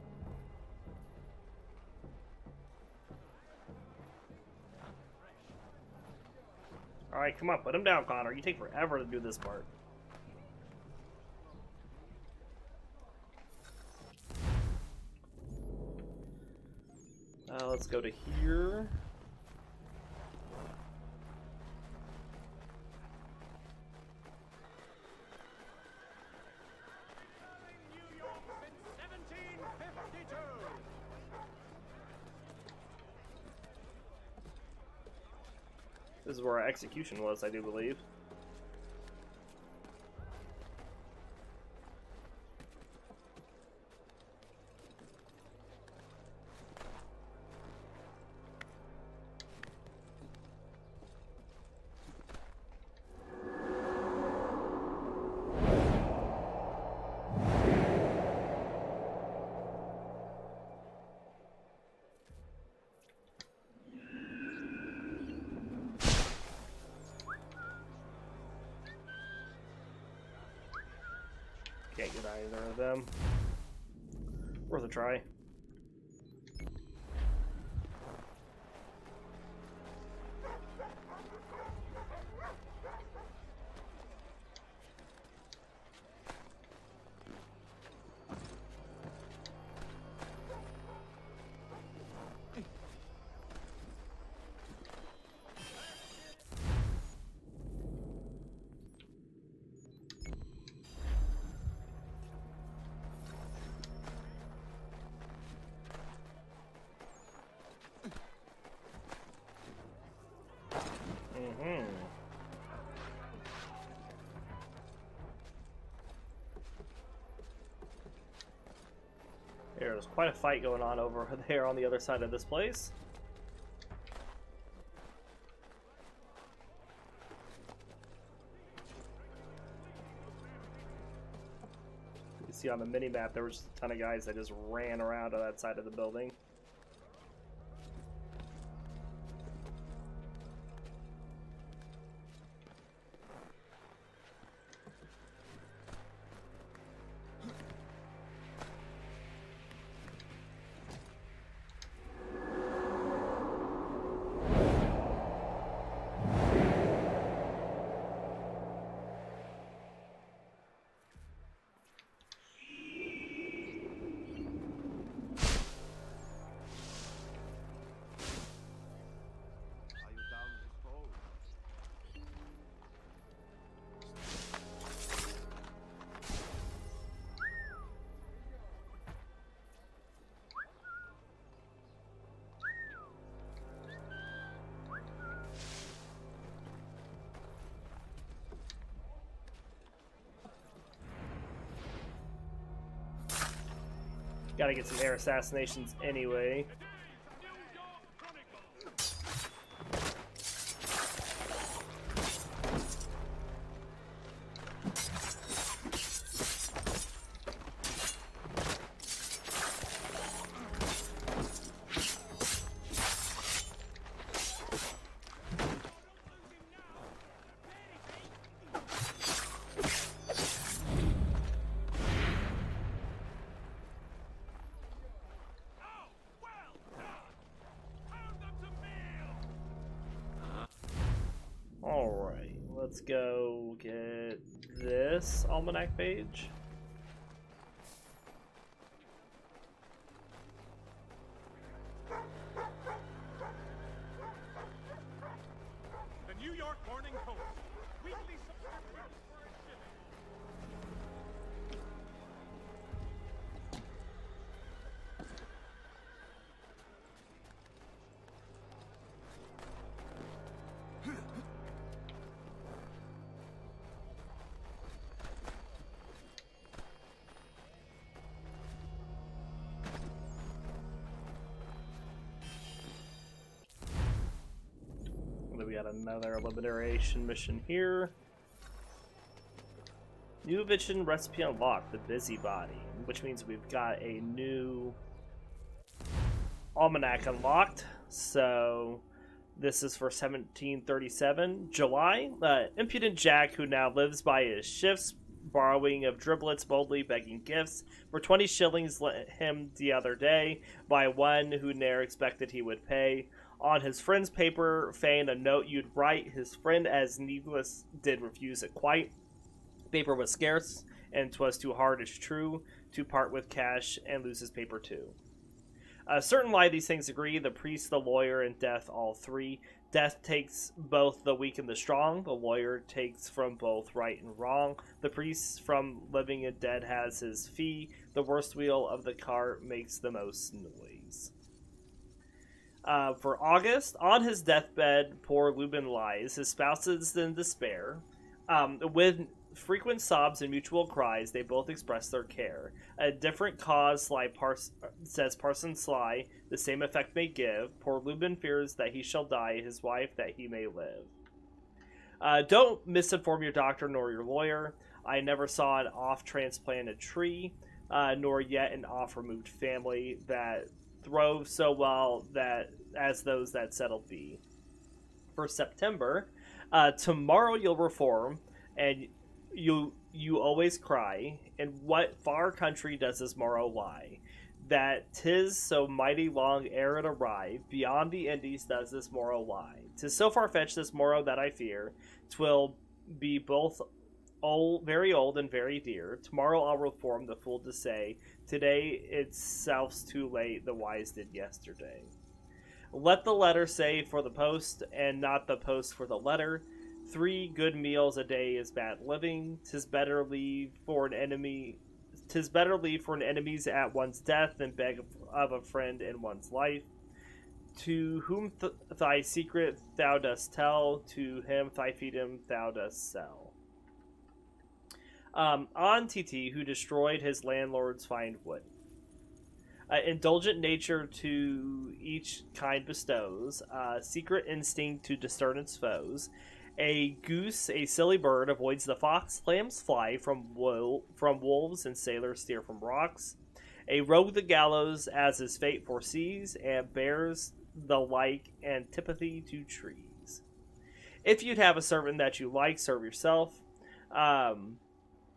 [SPEAKER 1] Alright, come on, put him down, Connor. You take forever to do this part. Let's go to here. This is where our execution was, I do believe. Can't get either of them. Worth a try. There's quite a fight going on over there on the other side of this place. see on the mini-map, there was just a ton of guys that just ran around on that side of the building. Gotta get some air assassinations anyway. Alright, let's go get this almanac page.
[SPEAKER 4] The New York Morning Post. Weekly subscription for a shilling.
[SPEAKER 1] We got another elimination mission here. New vision recipe unlocked, the Busybody, which means we've got a new almanac unlocked. So this is for 1737 July. Impudent Jack, who now lives by his shifts, borrowing of driblets, boldly begging gifts for 20 shillings lent him the other day by one who ne'er expected he would pay. On his friend's paper, fain a note you'd write. His friend, as needless, did refuse it quite. Paper was scarce, and 'twas too hard, it's true, to part with cash and lose his paper too. Certain lie these things agree, the priest, the lawyer, and death, all three. Death takes both the weak and the strong. The lawyer takes from both right and wrong. The priest from living and dead has his fee. The worst wheel of the cart makes the most noise. For August, on his deathbed, poor Lubin lies. His spouse is in despair. With frequent sobs and mutual cries, they both express their care. A different cause, says Parson Sly, the same effect may give. Poor Lubin fears that he shall die, his wife that he may live. Don't misinform your doctor nor your lawyer. I never saw an off-transplanted tree, nor yet an off-removed family that throve so well as those that settled be. For September, tomorrow you'll reform, and you always cry. In what far country does this morrow lie? That 'tis so mighty long ere it arrive, beyond the Indies does this morrow lie. 'Tis so far-fetched this morrow that I fear 'twill be both old, very old and very dear. Tomorrow I'll reform, the fool to say. Today itself's too late, the wise did yesterday. Let the letter say for the post, and not the post for the letter. 3 good meals a day is bad living. 'Tis better leave for an enemy's at one's death than beg of a friend in one's life. To whom thy secret thou dost tell, to him thy freedom thou dost sell. On TT, who destroyed his landlord's fine wood. Indulgent nature to each kind bestows, secret instinct to discern its foes, A goose, a silly bird, avoids the fox. Lambs fly from wolves, and sailors steer from rocks. A rogue the gallows, as his fate foresees, and bears the like antipathy to trees. If you'd have a servant that you like, serve yourself.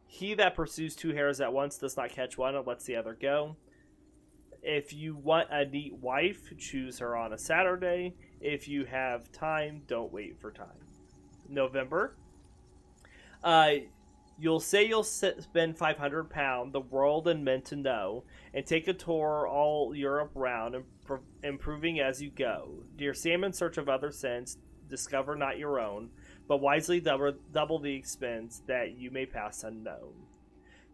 [SPEAKER 1] He that pursues two hares at once does not catch one and lets the other go. If you want a neat wife, choose her on a Saturday. If you have time, don't wait for time. November. You'll say you'll spend £500, the world and men to know, and take a tour all Europe round, improving as you go. Dear Sam, in search of other sins, discover not your own, but wisely double the expense, that you may pass unknown.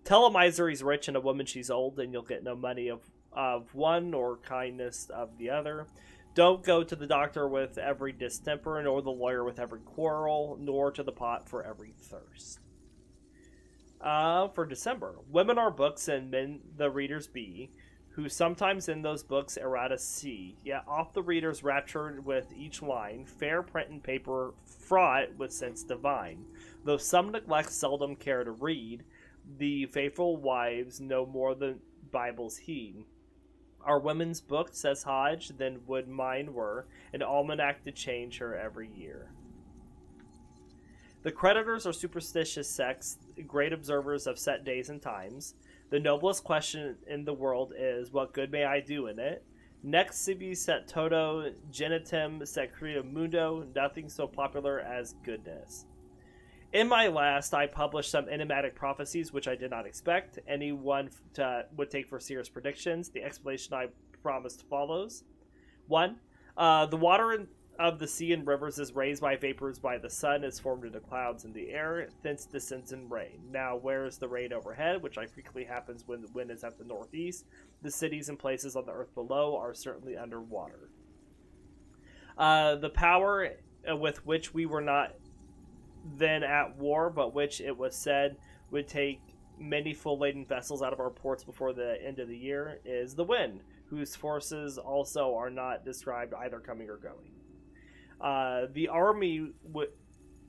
[SPEAKER 1] Tell a miser he's rich and a woman she's old, and you'll get no money of one nor kindness of the other. Don't go to the doctor with every distemper, nor the lawyer with every quarrel, nor to the pot for every thirst. For December, women are books and men the readers be, who sometimes in those books errata see, yet oft the readers raptured with each line, fair print and paper fraught with sense divine. Though some neglect seldom care to read, the faithful wives no more the Bible's heed. Are women's books, says Hodge, than would mine were, an almanac to change her every year. The creditors are superstitious sects, great observers of set days and times. The noblest question in the world is, what good may I do in it? Next sibi set toto genitum sed credo mundo, nothing so popular as goodness. In my last, I published some enigmatic prophecies which I did not expect anyone would take for serious predictions. The explanation I promised follows. 1. The water of the sea and rivers is raised by vapors by the sun, is formed into clouds in the air, thence descends in rain. Now, where is the rain overhead, which frequently happens when the wind is at the northeast? The cities and places on the earth below are certainly underwater. The power with which we were not then at war, but which it was said would take many full-laden vessels out of our ports before the end of the year, is the wind, whose forces also are not described either coming or going. The army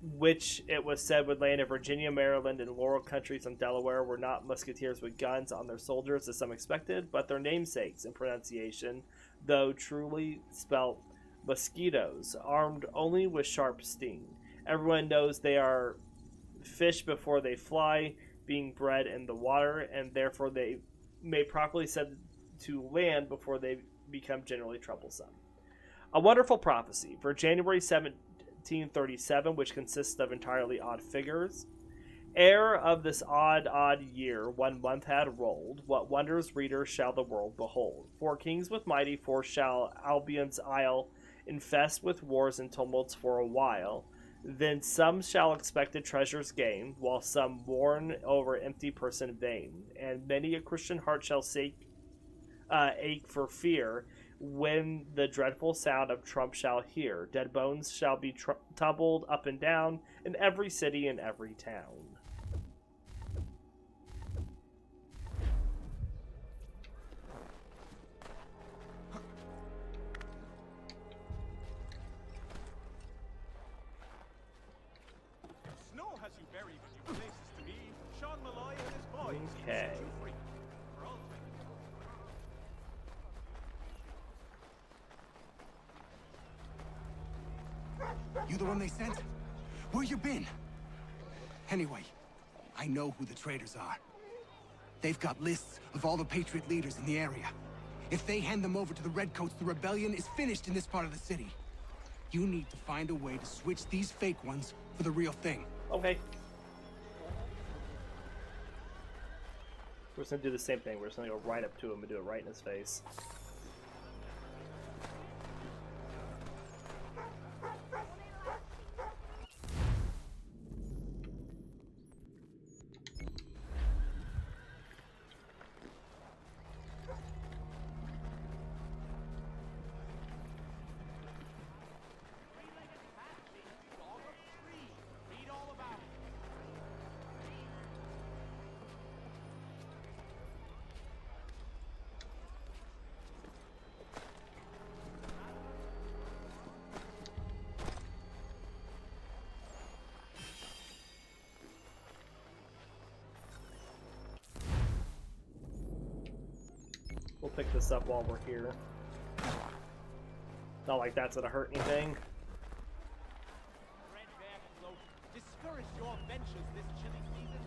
[SPEAKER 1] which it was said would land in Virginia, Maryland, and Laurel countries and Delaware were not musketeers with guns on their soldiers, as some expected, but their namesakes in pronunciation, though truly spelt mosquitoes, armed only with sharp sting. Everyone knows they are fish before they fly, being bred in the water, and therefore they may properly said to land before they become generally troublesome. A wonderful prophecy for January 1737, which consists of entirely odd figures. Ere of this odd year 1 month had rolled, what wonders, reader, shall the world behold? 4 kings with mighty force shall Albion's isle infest with wars and tumults for a while. Then some shall expected treasures gain, while some mourn over empty person vain. And many a Christian heart shall ache for fear, when the dreadful sound of trump shall hear. Dead bones shall be tumbled up and down, in every city and every town. Okay.
[SPEAKER 15] You the one they sent? Where you been? Anyway, I know who the traitors are. They've got lists of all the Patriot leaders in the area. If they hand them over to the Redcoats, the rebellion is finished in this part of the city. You need to find a way to switch these fake ones for the real thing.
[SPEAKER 1] Okay. We're just gonna do the same thing. We're just gonna go right up to him and do it right in his face. pick this up while we're here. Not like that's gonna hurt anything.
[SPEAKER 8] Discourage your ventures this chilly season.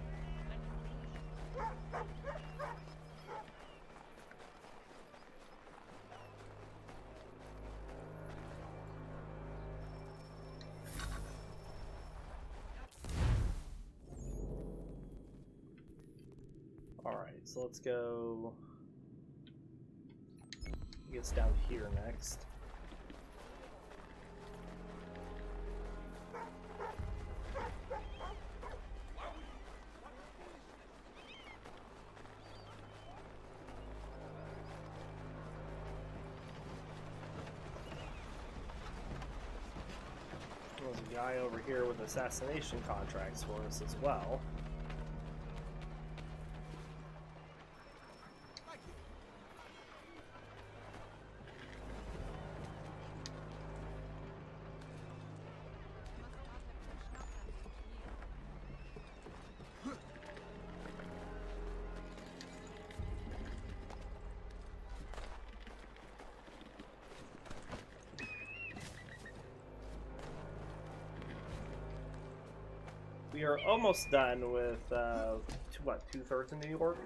[SPEAKER 1] Alright, so let's go. I guess down here next. There's a guy over here with assassination contracts for us as well. We are almost done with, what, 2/3 of New York?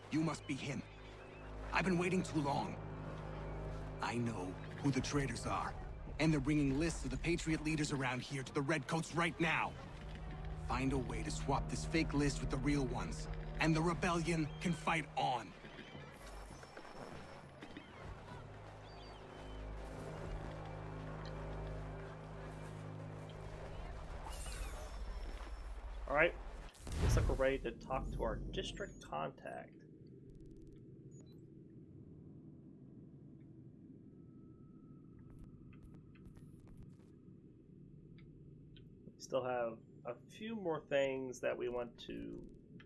[SPEAKER 15] You must be him. I've been waiting too long. I know who the traitors are, and they're bringing lists of the Patriot leaders around here to the Redcoats right now. Find a way to swap this fake list with the real ones, and the rebellion can fight on.
[SPEAKER 1] Alright, looks like we're ready to talk to our district contact. Still have a few more things that we want to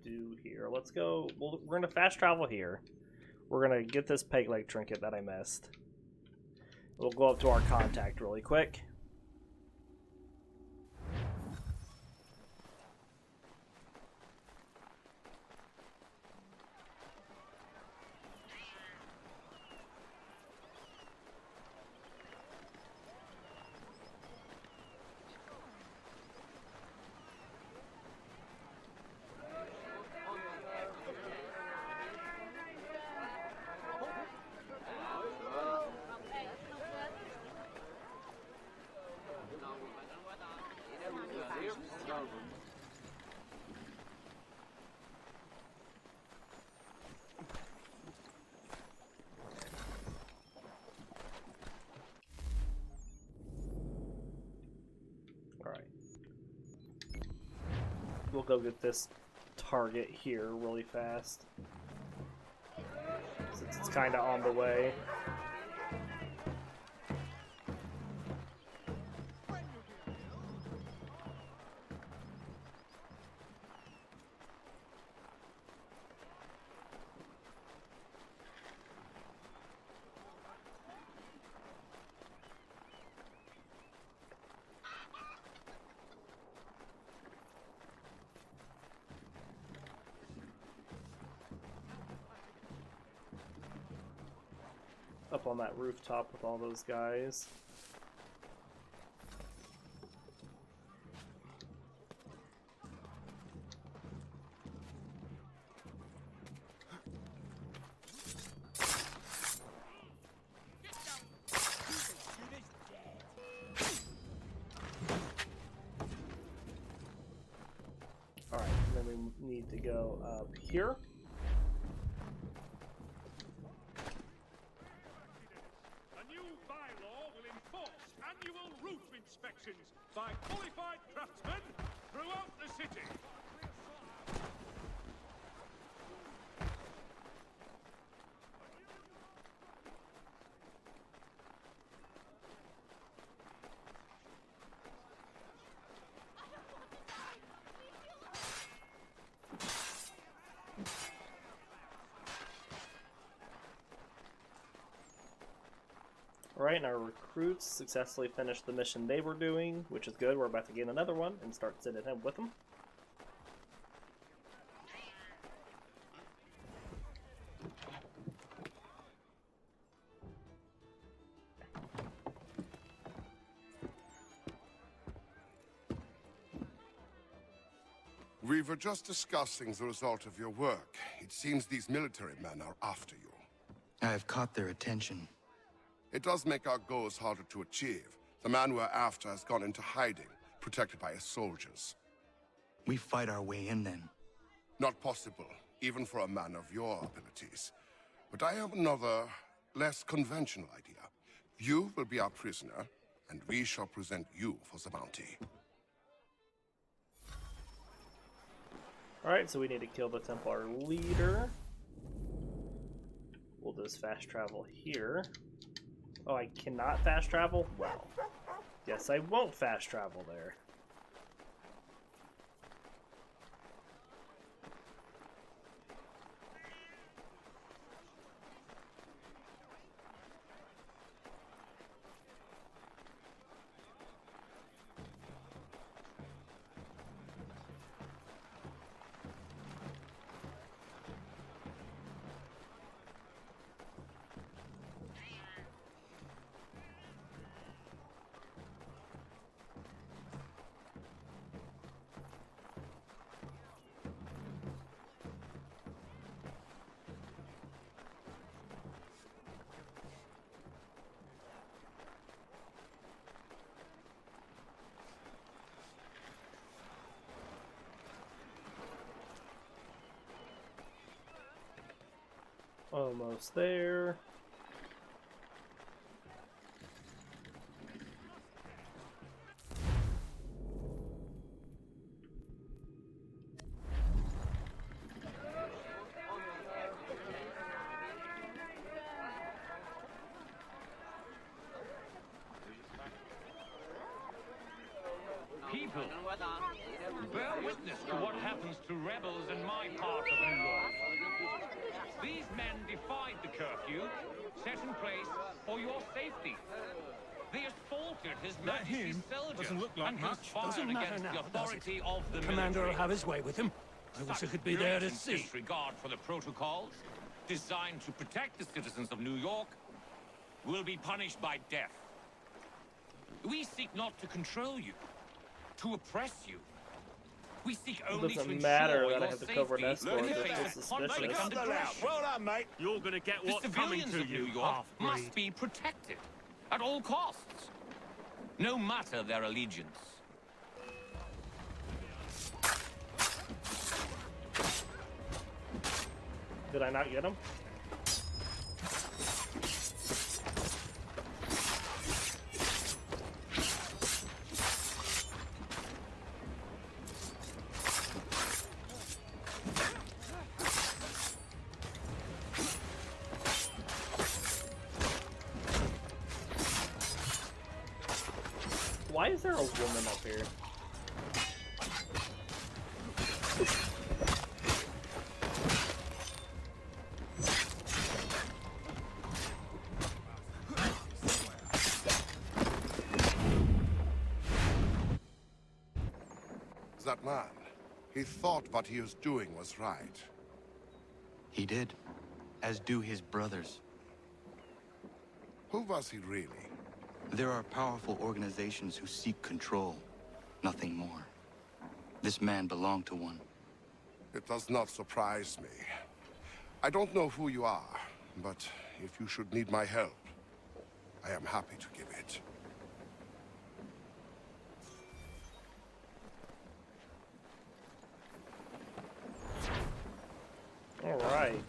[SPEAKER 1] do here. Let's go. We're going to fast travel here. We're going to get this peg leg trinket that I missed. We'll go up to our contact really quick. We'll go get this target here really fast, since it's kind of on the way. Up on that rooftop with all those guys. Alright, then we need to go up here.
[SPEAKER 4] By qualified craftsmen throughout the city.
[SPEAKER 1] Alright, and our recruits successfully finished the mission they were doing, which is good. We're about to gain another one and start sending him with them.
[SPEAKER 7] We were just discussing the result of your work. It seems these military men are after you.
[SPEAKER 6] I have caught their attention.
[SPEAKER 7] It does make our goals harder to achieve. The man we're after has gone into hiding, protected by his soldiers.
[SPEAKER 6] We fight our way in then.
[SPEAKER 7] Not possible, even for a man of your abilities. But I have another, less conventional idea. You will be our prisoner, and we shall present you for the bounty.
[SPEAKER 1] Alright, so we need to kill the Templar leader. We'll just fast travel here. Oh, I cannot fast travel? Well, guess I won't fast travel there. Almost there.
[SPEAKER 13] People, bear witness to what happens to rebels in my part of New York. These men defied the curfew set in place for your safety. They assaulted His Majesty's soldiers
[SPEAKER 4] doesn't look like
[SPEAKER 13] and
[SPEAKER 4] much.
[SPEAKER 13] conspired
[SPEAKER 4] Doesn't matter
[SPEAKER 13] against
[SPEAKER 4] now,
[SPEAKER 13] the
[SPEAKER 4] does it?
[SPEAKER 13] authority of the
[SPEAKER 4] Commander will
[SPEAKER 13] military.
[SPEAKER 4] have his way with him. I wish I could be there to
[SPEAKER 13] Blatant
[SPEAKER 4] see.
[SPEAKER 13] disregard for the protocols designed to protect the citizens of New York will be punished by death. We seek not to control you, to oppress you. We seek only to
[SPEAKER 1] doesn't
[SPEAKER 13] ensure
[SPEAKER 1] matter that
[SPEAKER 13] your
[SPEAKER 1] I have to cover an
[SPEAKER 13] safety
[SPEAKER 1] escort.
[SPEAKER 13] in the
[SPEAKER 1] That's
[SPEAKER 13] face
[SPEAKER 1] just
[SPEAKER 13] of conflict
[SPEAKER 1] suspicious.
[SPEAKER 13] and aggression.
[SPEAKER 14] Well done, mate. You're gonna get
[SPEAKER 13] The
[SPEAKER 14] what's coming
[SPEAKER 13] civilians
[SPEAKER 14] to
[SPEAKER 13] of
[SPEAKER 14] you,
[SPEAKER 13] New York
[SPEAKER 14] half-breed.
[SPEAKER 13] must be protected at all costs, no matter their allegiance.
[SPEAKER 1] Did I not get him? Why is there a woman up here?
[SPEAKER 7] That man, he thought what he was doing was right.
[SPEAKER 6] He did, as do his brothers.
[SPEAKER 7] Who was he really?
[SPEAKER 6] There are powerful organizations who seek control, nothing more. This man belonged to one.
[SPEAKER 7] It does not surprise me. I don't know who you are, but if you should need my help, I am happy to give it.
[SPEAKER 1] All right.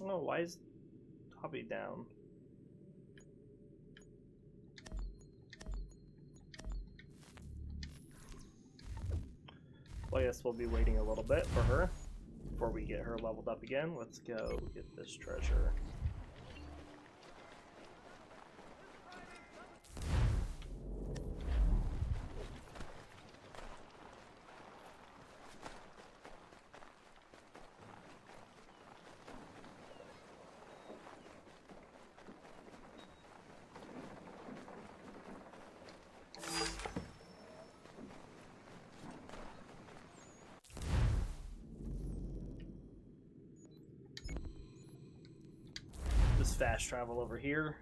[SPEAKER 1] Oh, why is Hobby down? Well, I guess we'll be waiting a little bit for her before we get her leveled up again. Let's go get this treasure. fast travel over here.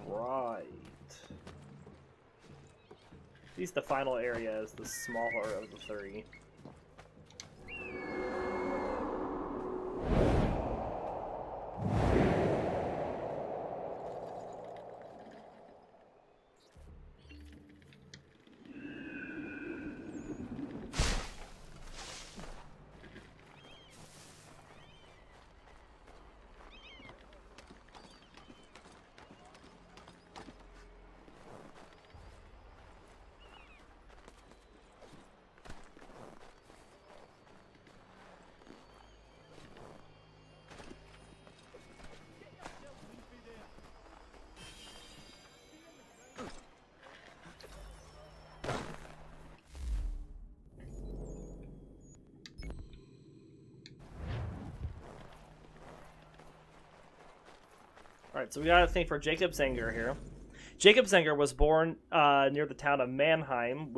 [SPEAKER 1] Alright. At least the final area is the smaller of the three. Alright, so we got a thing for Jacob Zenger here. Jacob Zenger was born near the town of Mannheim,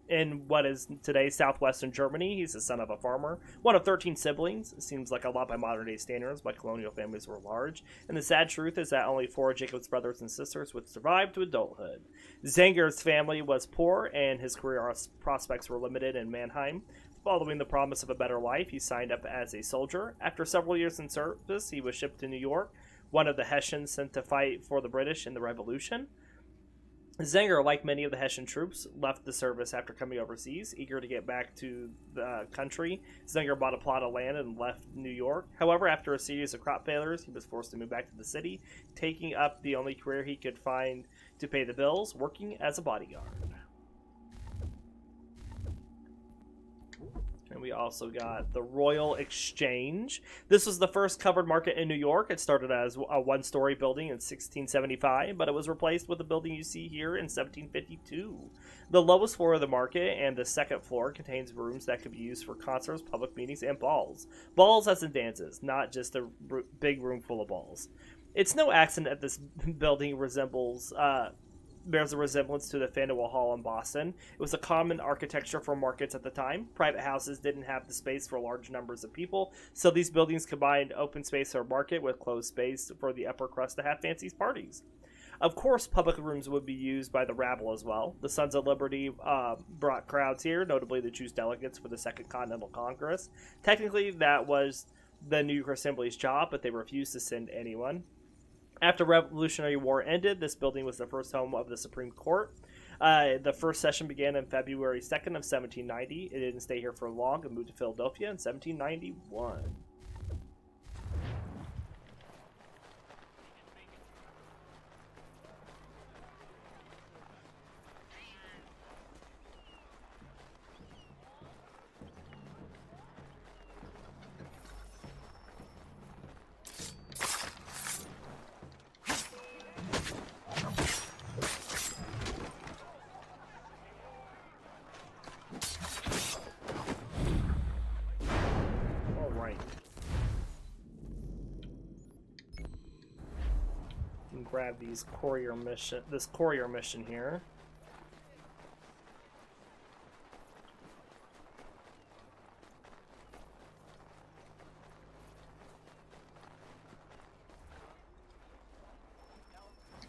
[SPEAKER 1] in what is today southwestern Germany. He's the son of a farmer, one of 13 siblings. It seems like a lot by modern-day standards, but colonial families were large. And the sad truth is that only 4 of Jacob's brothers and sisters would survive to adulthood. Zenger's family was poor, and his career prospects were limited in Mannheim. Following the promise of a better life, he signed up as a soldier. After several years in service, he was shipped to New York, one of the Hessians sent to fight for the British in the Revolution. Zenger, like many of the Hessian troops, left the service after coming overseas. Eager to get back to the country, Zenger bought a plot of land and left New York. However, after a series of crop failures, he was forced to move back to the city, taking up the only career he could find to pay the bills, working as a bodyguard. And we also got the Royal Exchange. This was the first covered market in New York. It started as a one-story building in 1675, but it was replaced with the building you see here in 1752. The lowest floor of the market and the second floor contains rooms that could be used for concerts, public meetings, and balls. Balls as in dances, not just a big room full of balls. It's no accident that this building bears a resemblance to the Faneuil Hall in Boston. It was a common architecture for markets at the time. Private houses didn't have the space for large numbers of people, so these buildings combined open space for a market with closed space for the upper crust to have fancy parties. Of course, public rooms would be used by the rabble as well. The Sons of Liberty brought crowds here, notably the Jews delegates for the Second Continental Congress. Technically, that was the New York Assembly's job, but they refused to send anyone. After Revolutionary War ended, this building was the first home of the Supreme Court. The first session began on February 2nd of 1790. It didn't stay here for long and moved to Philadelphia in 1791. Grab this courier mission here.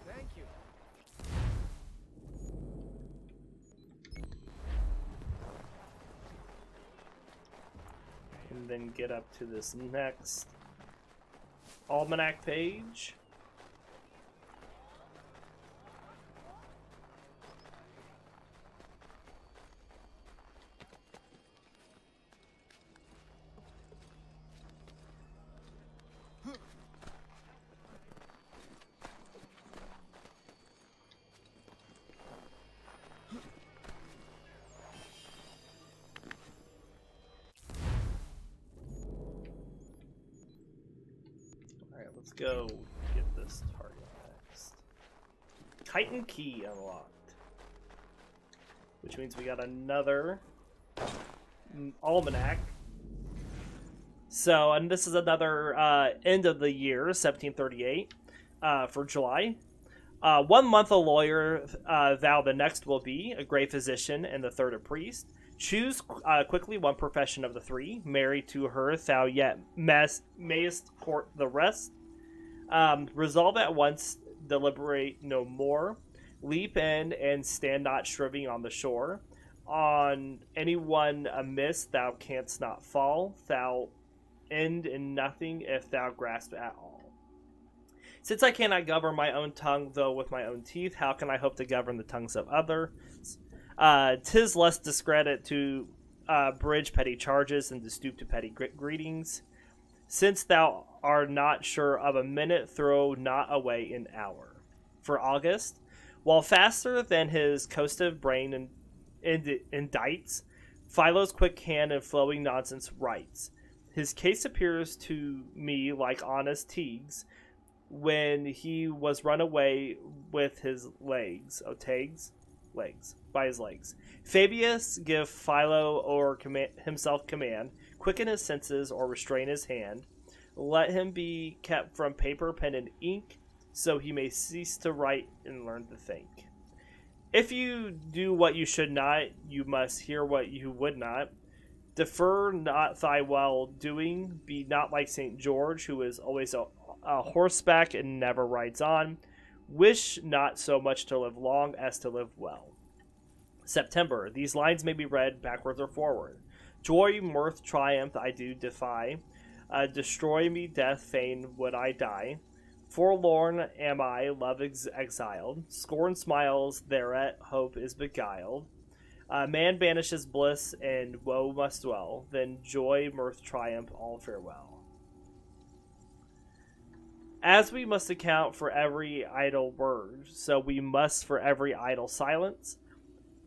[SPEAKER 16] Thank you.
[SPEAKER 1] and then get up to this next almanac page. Let's go get this target next. Titan key unlocked. Which means we got another almanac. So, and this is another end of the year, 1738, for July. 1 month a lawyer, thou the next will be, a great physician, and the third a priest. Choose quickly one profession of the three. Marry to her, thou yet mayest court the rest. Resolve at once, deliberate no more. Leap in and stand not shriving on the shore. On anyone amiss thou canst not fall. Thou end in nothing if thou grasp at all. Since I cannot govern my own tongue, though with my own teeth, how can I hope to govern the tongues of others? 'Tis less discredit to bridge petty charges than to stoop to petty greetings. Since thou art not sure of a minute, throw not away an hour. For August, while faster than his coastive brain indites, Philo's quick hand and flowing nonsense writes. His case appears to me like honest Teague's when he was run away with his legs. Oh, Teague's? Legs. By his legs. Fabius give Philo or himself command, quicken his senses or restrain his hand. Let him be kept from paper, pen, and ink, so he may cease to write and learn to think. If you do what you should not, you must hear what you would not. Defer not thy well-doing. Be not like St. George, who is always a horseback and never rides on. Wish not so much to live long as to live well. September. These lines may be read backwards or forward. Joy, mirth, triumph, I do defy. Destroy me, death, fain would I die. Forlorn am I, love exiled. Scorn smiles, thereat hope is beguiled. Man banishes bliss, and woe must dwell. Then joy, mirth, triumph, all farewell. As we must account for every idle word, so we must for every idle silence.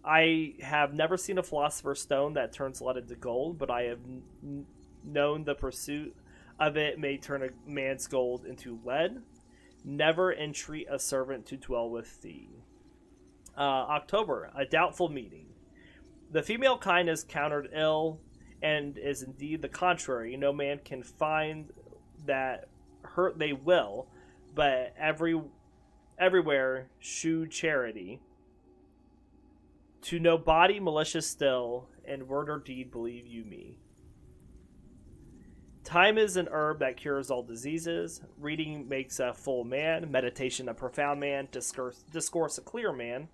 [SPEAKER 1] I have never seen a philosopher's stone that turns lead into gold, but I have known the pursuit of it may turn a man's gold into lead. Never entreat a servant to dwell with thee. October, a doubtful meeting. The female kind is countered ill, and is indeed the contrary. No man can find that hurt they will, but everywhere shew charity. To no body malicious still, and word or deed believe you me. Time is an herb that cures all diseases. Reading makes a full man. Meditation a profound man. Discourse a clear man.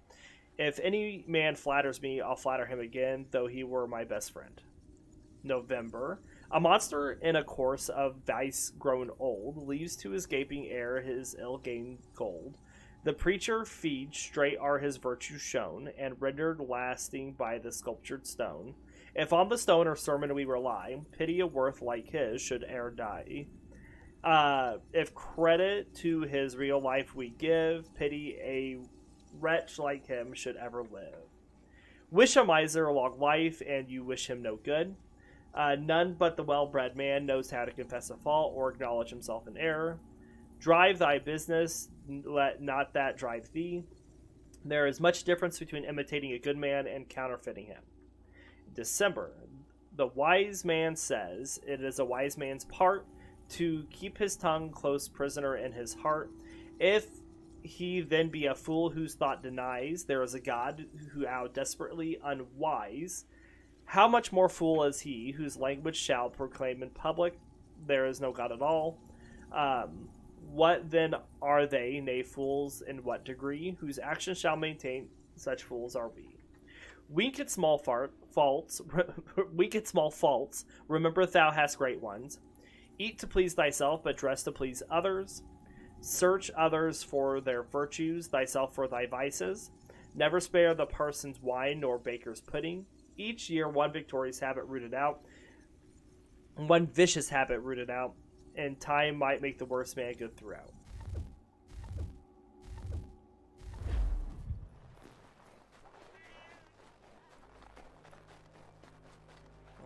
[SPEAKER 1] If any man flatters me, I'll flatter him again, though he were my best friend. November. A monster in a course of vice grown old leaves to his gaping heir his ill-gained gold. The preacher feeds, straight are his virtues shown, and rendered lasting by the sculptured stone. If on the stone or sermon we rely, pity a worth like his should e'er die. If credit to his real life we give, pity a wretch like him should ever live. Wish a miser a long life, and you wish him no good. None but the well-bred man knows how to confess a fault or acknowledge himself in error. Drive thy business, let not that drive thee. There is much difference between imitating a good man and counterfeiting him. December. The wise man says, it is a wise man's part to keep his tongue close prisoner in his heart. If he then be a fool whose thought denies, there is a God who out desperately unwise. How much more fool is he whose language shall proclaim in public, there is no God at all. What then are they, nay, fools in what degree, whose actions shall maintain, such fools are we. Wink at small faults. Wink at small faults. Remember thou hast great ones. Eat to please thyself, but dress to please others. Search others for their virtues, thyself for thy vices. Never spare the parson's wine nor baker's pudding. Each year one victorious habit rooted out, one vicious habit rooted out, and time might make the worst man good throughout.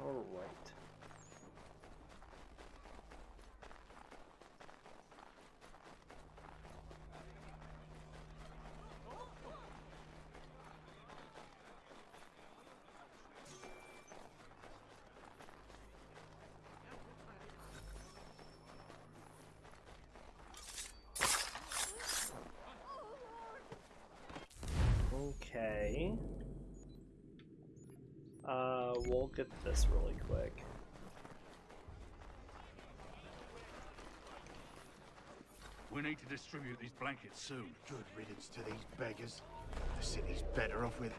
[SPEAKER 1] All right. Okay. We'll get this really quick.
[SPEAKER 4] We need to distribute these blankets soon. Good riddance to these beggars. The city's better off with it.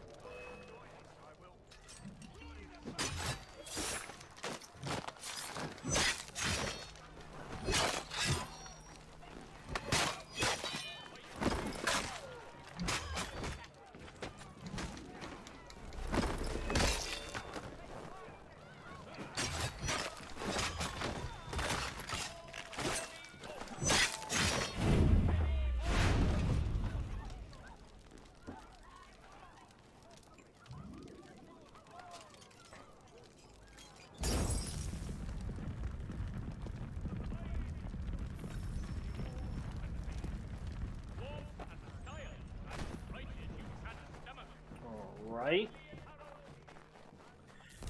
[SPEAKER 1] Right.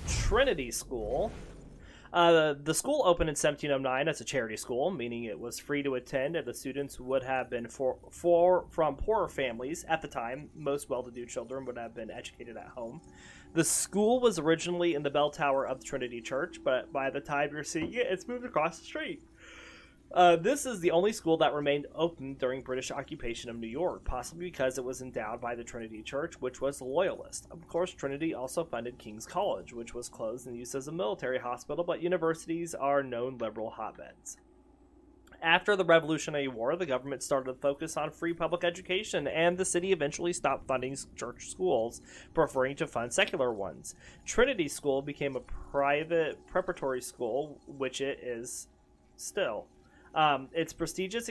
[SPEAKER 1] Trinity School. The school opened in 1709 as a charity school, meaning it was free to attend, and the students would have been from poorer families. At the time, most well-to-do children would have been educated at home. The school was originally in the bell tower of the Trinity Church, but by the time you're seeing it, it's moved across the street. This is the only school that remained open during British occupation of New York, possibly because it was endowed by the Trinity Church, which was loyalist. Of course, Trinity also funded King's College, which was closed and used as a military hospital, but universities are known liberal hotbeds. After the Revolutionary War, the government started to focus on free public education, and the city eventually stopped funding church schools, preferring to fund secular ones. Trinity School became a private preparatory school, which it is still. It's prestigious,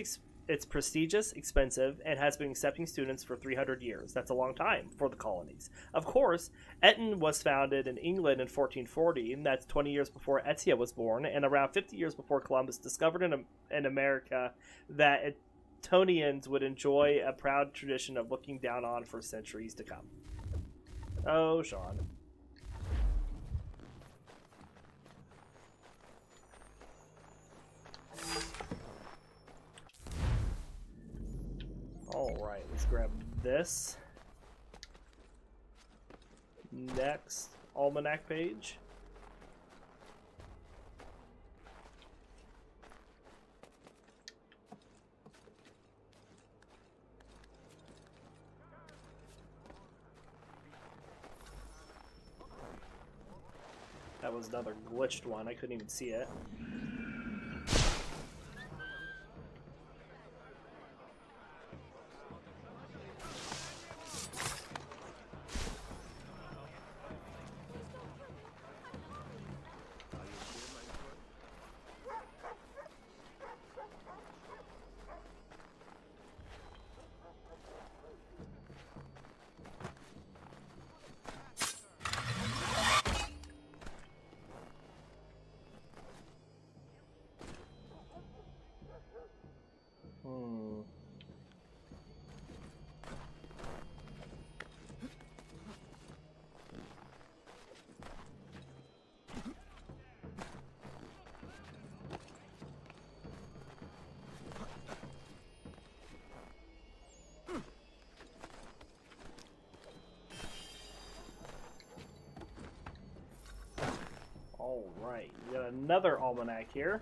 [SPEAKER 1] expensive, and has been accepting students for 300 years. That's a long time for the colonies. Of course, Eton was founded in England in 1440, and that's 20 years before Ezia was born, and around 50 years before Columbus discovered in America that Etonians would enjoy a proud tradition of looking down on for centuries to come. Oh, Sean. Alright, let's grab this. Next almanac page. That was another glitched one. I couldn't even see it. Alright, we got another almanac here.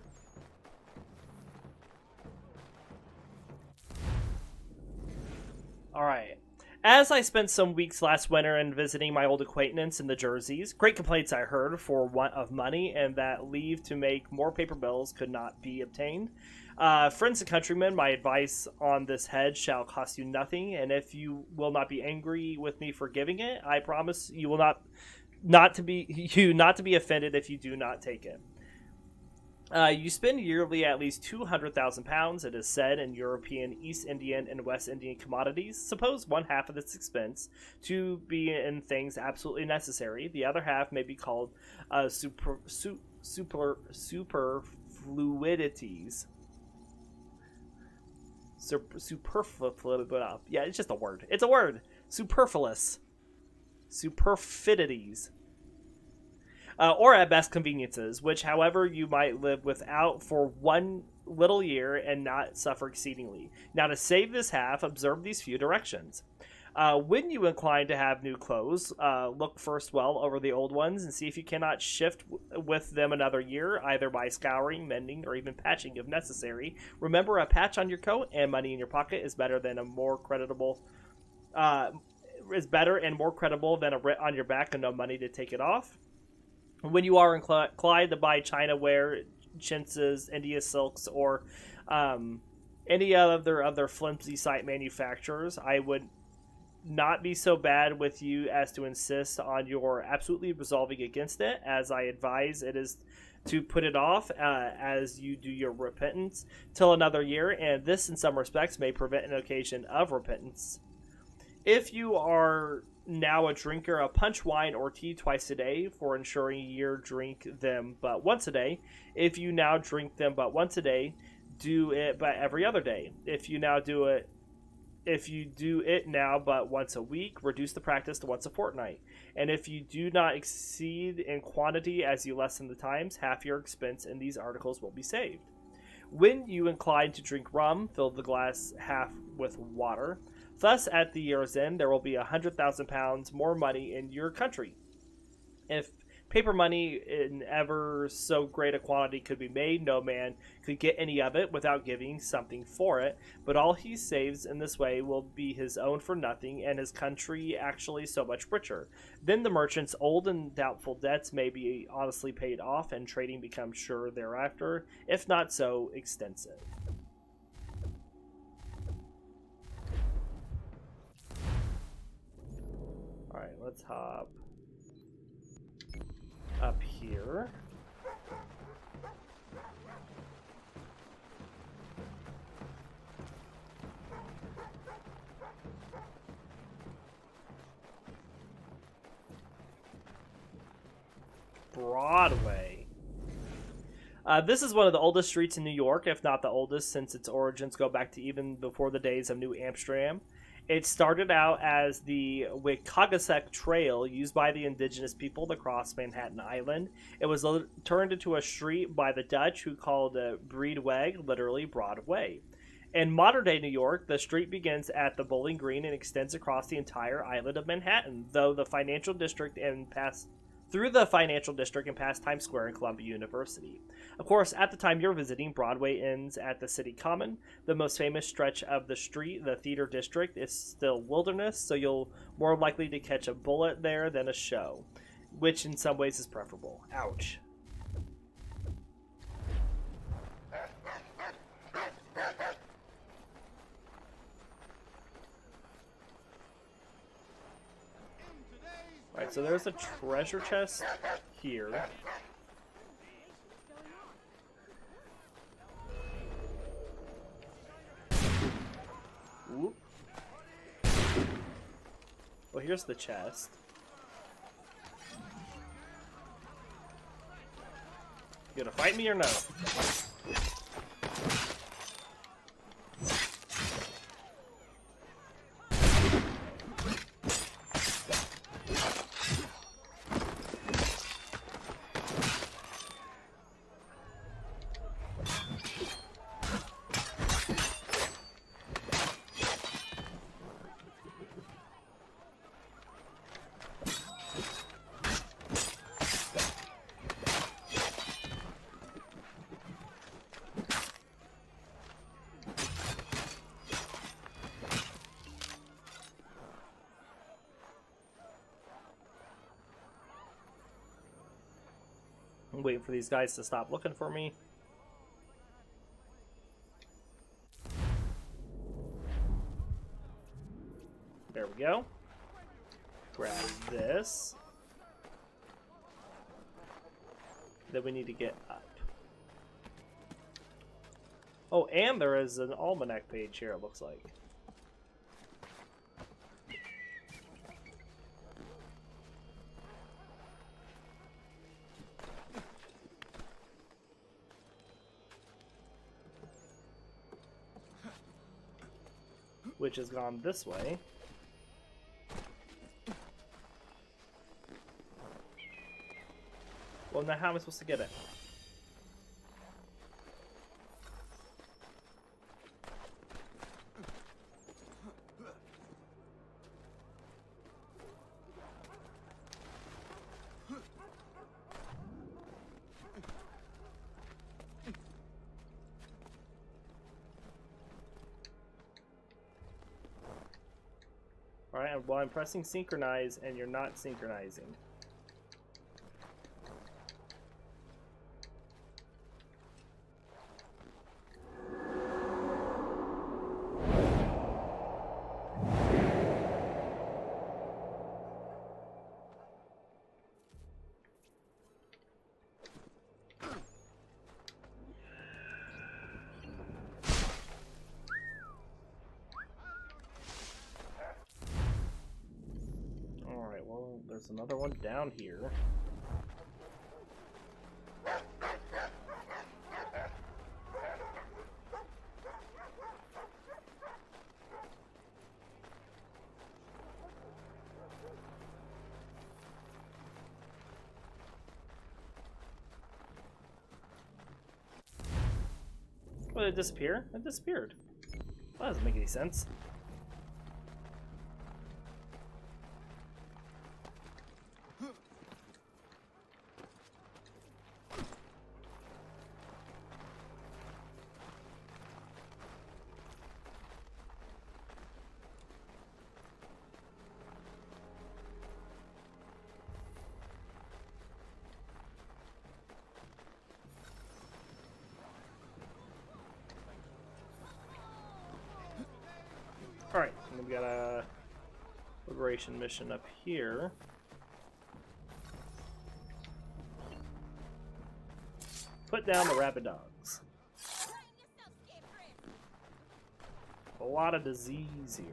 [SPEAKER 1] Alright. As I spent some weeks last winter in visiting my old acquaintance in the Jerseys, great complaints I heard for want of money and that leave to make more paper bills could not be obtained. Friends and countrymen, my advice on this head shall cost you nothing, and if you will not be angry with me for giving it, I promise you will not to be offended if you do not take it. You spend yearly at least £200,000, it is said, in European, East Indian, and West Indian commodities. Suppose one half of this expense to be in things absolutely necessary. The other half may be called superfluidities. Superfluous. Yeah, it's just a word. It's a word. Superfluous. Superfidities. Or at best conveniences, which, however, you might live without for one little year and not suffer exceedingly. Now, to save this half, observe these few directions. When you incline to have new clothes, look first well over the old ones and see if you cannot shift with them another year, either by scouring, mending, or even patching if necessary. Remember, a patch on your coat and money in your pocket is better than a more creditable. Is better and more credible than a writ on your back and no money to take it off. When you are inclined to buy China ware, chintzes, India silks, or any other flimsy site manufacturers, I would not be so bad with you as to insist on your absolutely resolving against it, as I advise it is to put it off as you do your repentance till another year, and this in some respects may prevent an occasion of repentance. If you are now a drinker of punch, wine, or tea twice a day, for ensuring you drink them but once a day. If you now drink them but once a day, do it but every other day. If you do it now but once a week, reduce the practice to once a fortnight. And if you do not exceed in quantity as you lessen the times, half your expense in these articles will be saved. When you incline to drink rum, fill the glass half with water. Thus, at the year's end, there will be £100,000 more money in your country. If paper money in ever so great a quantity could be made, no man could get any of it without giving something for it, but all he saves in this way will be his own for nothing, and his country actually so much richer. Then the merchant's old and doubtful debts may be honestly paid off, and trading becomes sure thereafter, if not so extensive. Alright, let's hop up here. Broadway. This is one of the oldest streets in New York, if not the oldest, since its origins go back to even before the days of New Amsterdam. It started out as the Wickagasek Trail, used by the indigenous people to cross Manhattan Island. It was turned into a street by the Dutch, who called it Breedweg, literally Broadway. In modern-day New York, the street begins at the Bowling Green and extends across the entire island of Manhattan, through the financial district and past Times Square and Columbia University. Of course, at the time you're visiting, Broadway ends at the City Common. The most famous stretch of the street, the Theater District, is still wilderness, so you'll more likely to catch a bullet there than a show, which in some ways is preferable. Ouch. Alright, so there's a treasure chest here. Whoop. Well, here's the chest. You gonna fight me or no? waiting for these guys to stop looking for me. There we go. Grab this. Then we need to get up. Oh, and there is an almanac page here, it looks like. Which has gone this way. Well, now how am I supposed to get it? Alright, well I'm pressing synchronize and you're not synchronizing. There's another one down here. Oh, did it disappear? It disappeared. That doesn't make any sense. Alright, and we got a liberation mission up here. Put down the rabid dogs. A lot of disease here.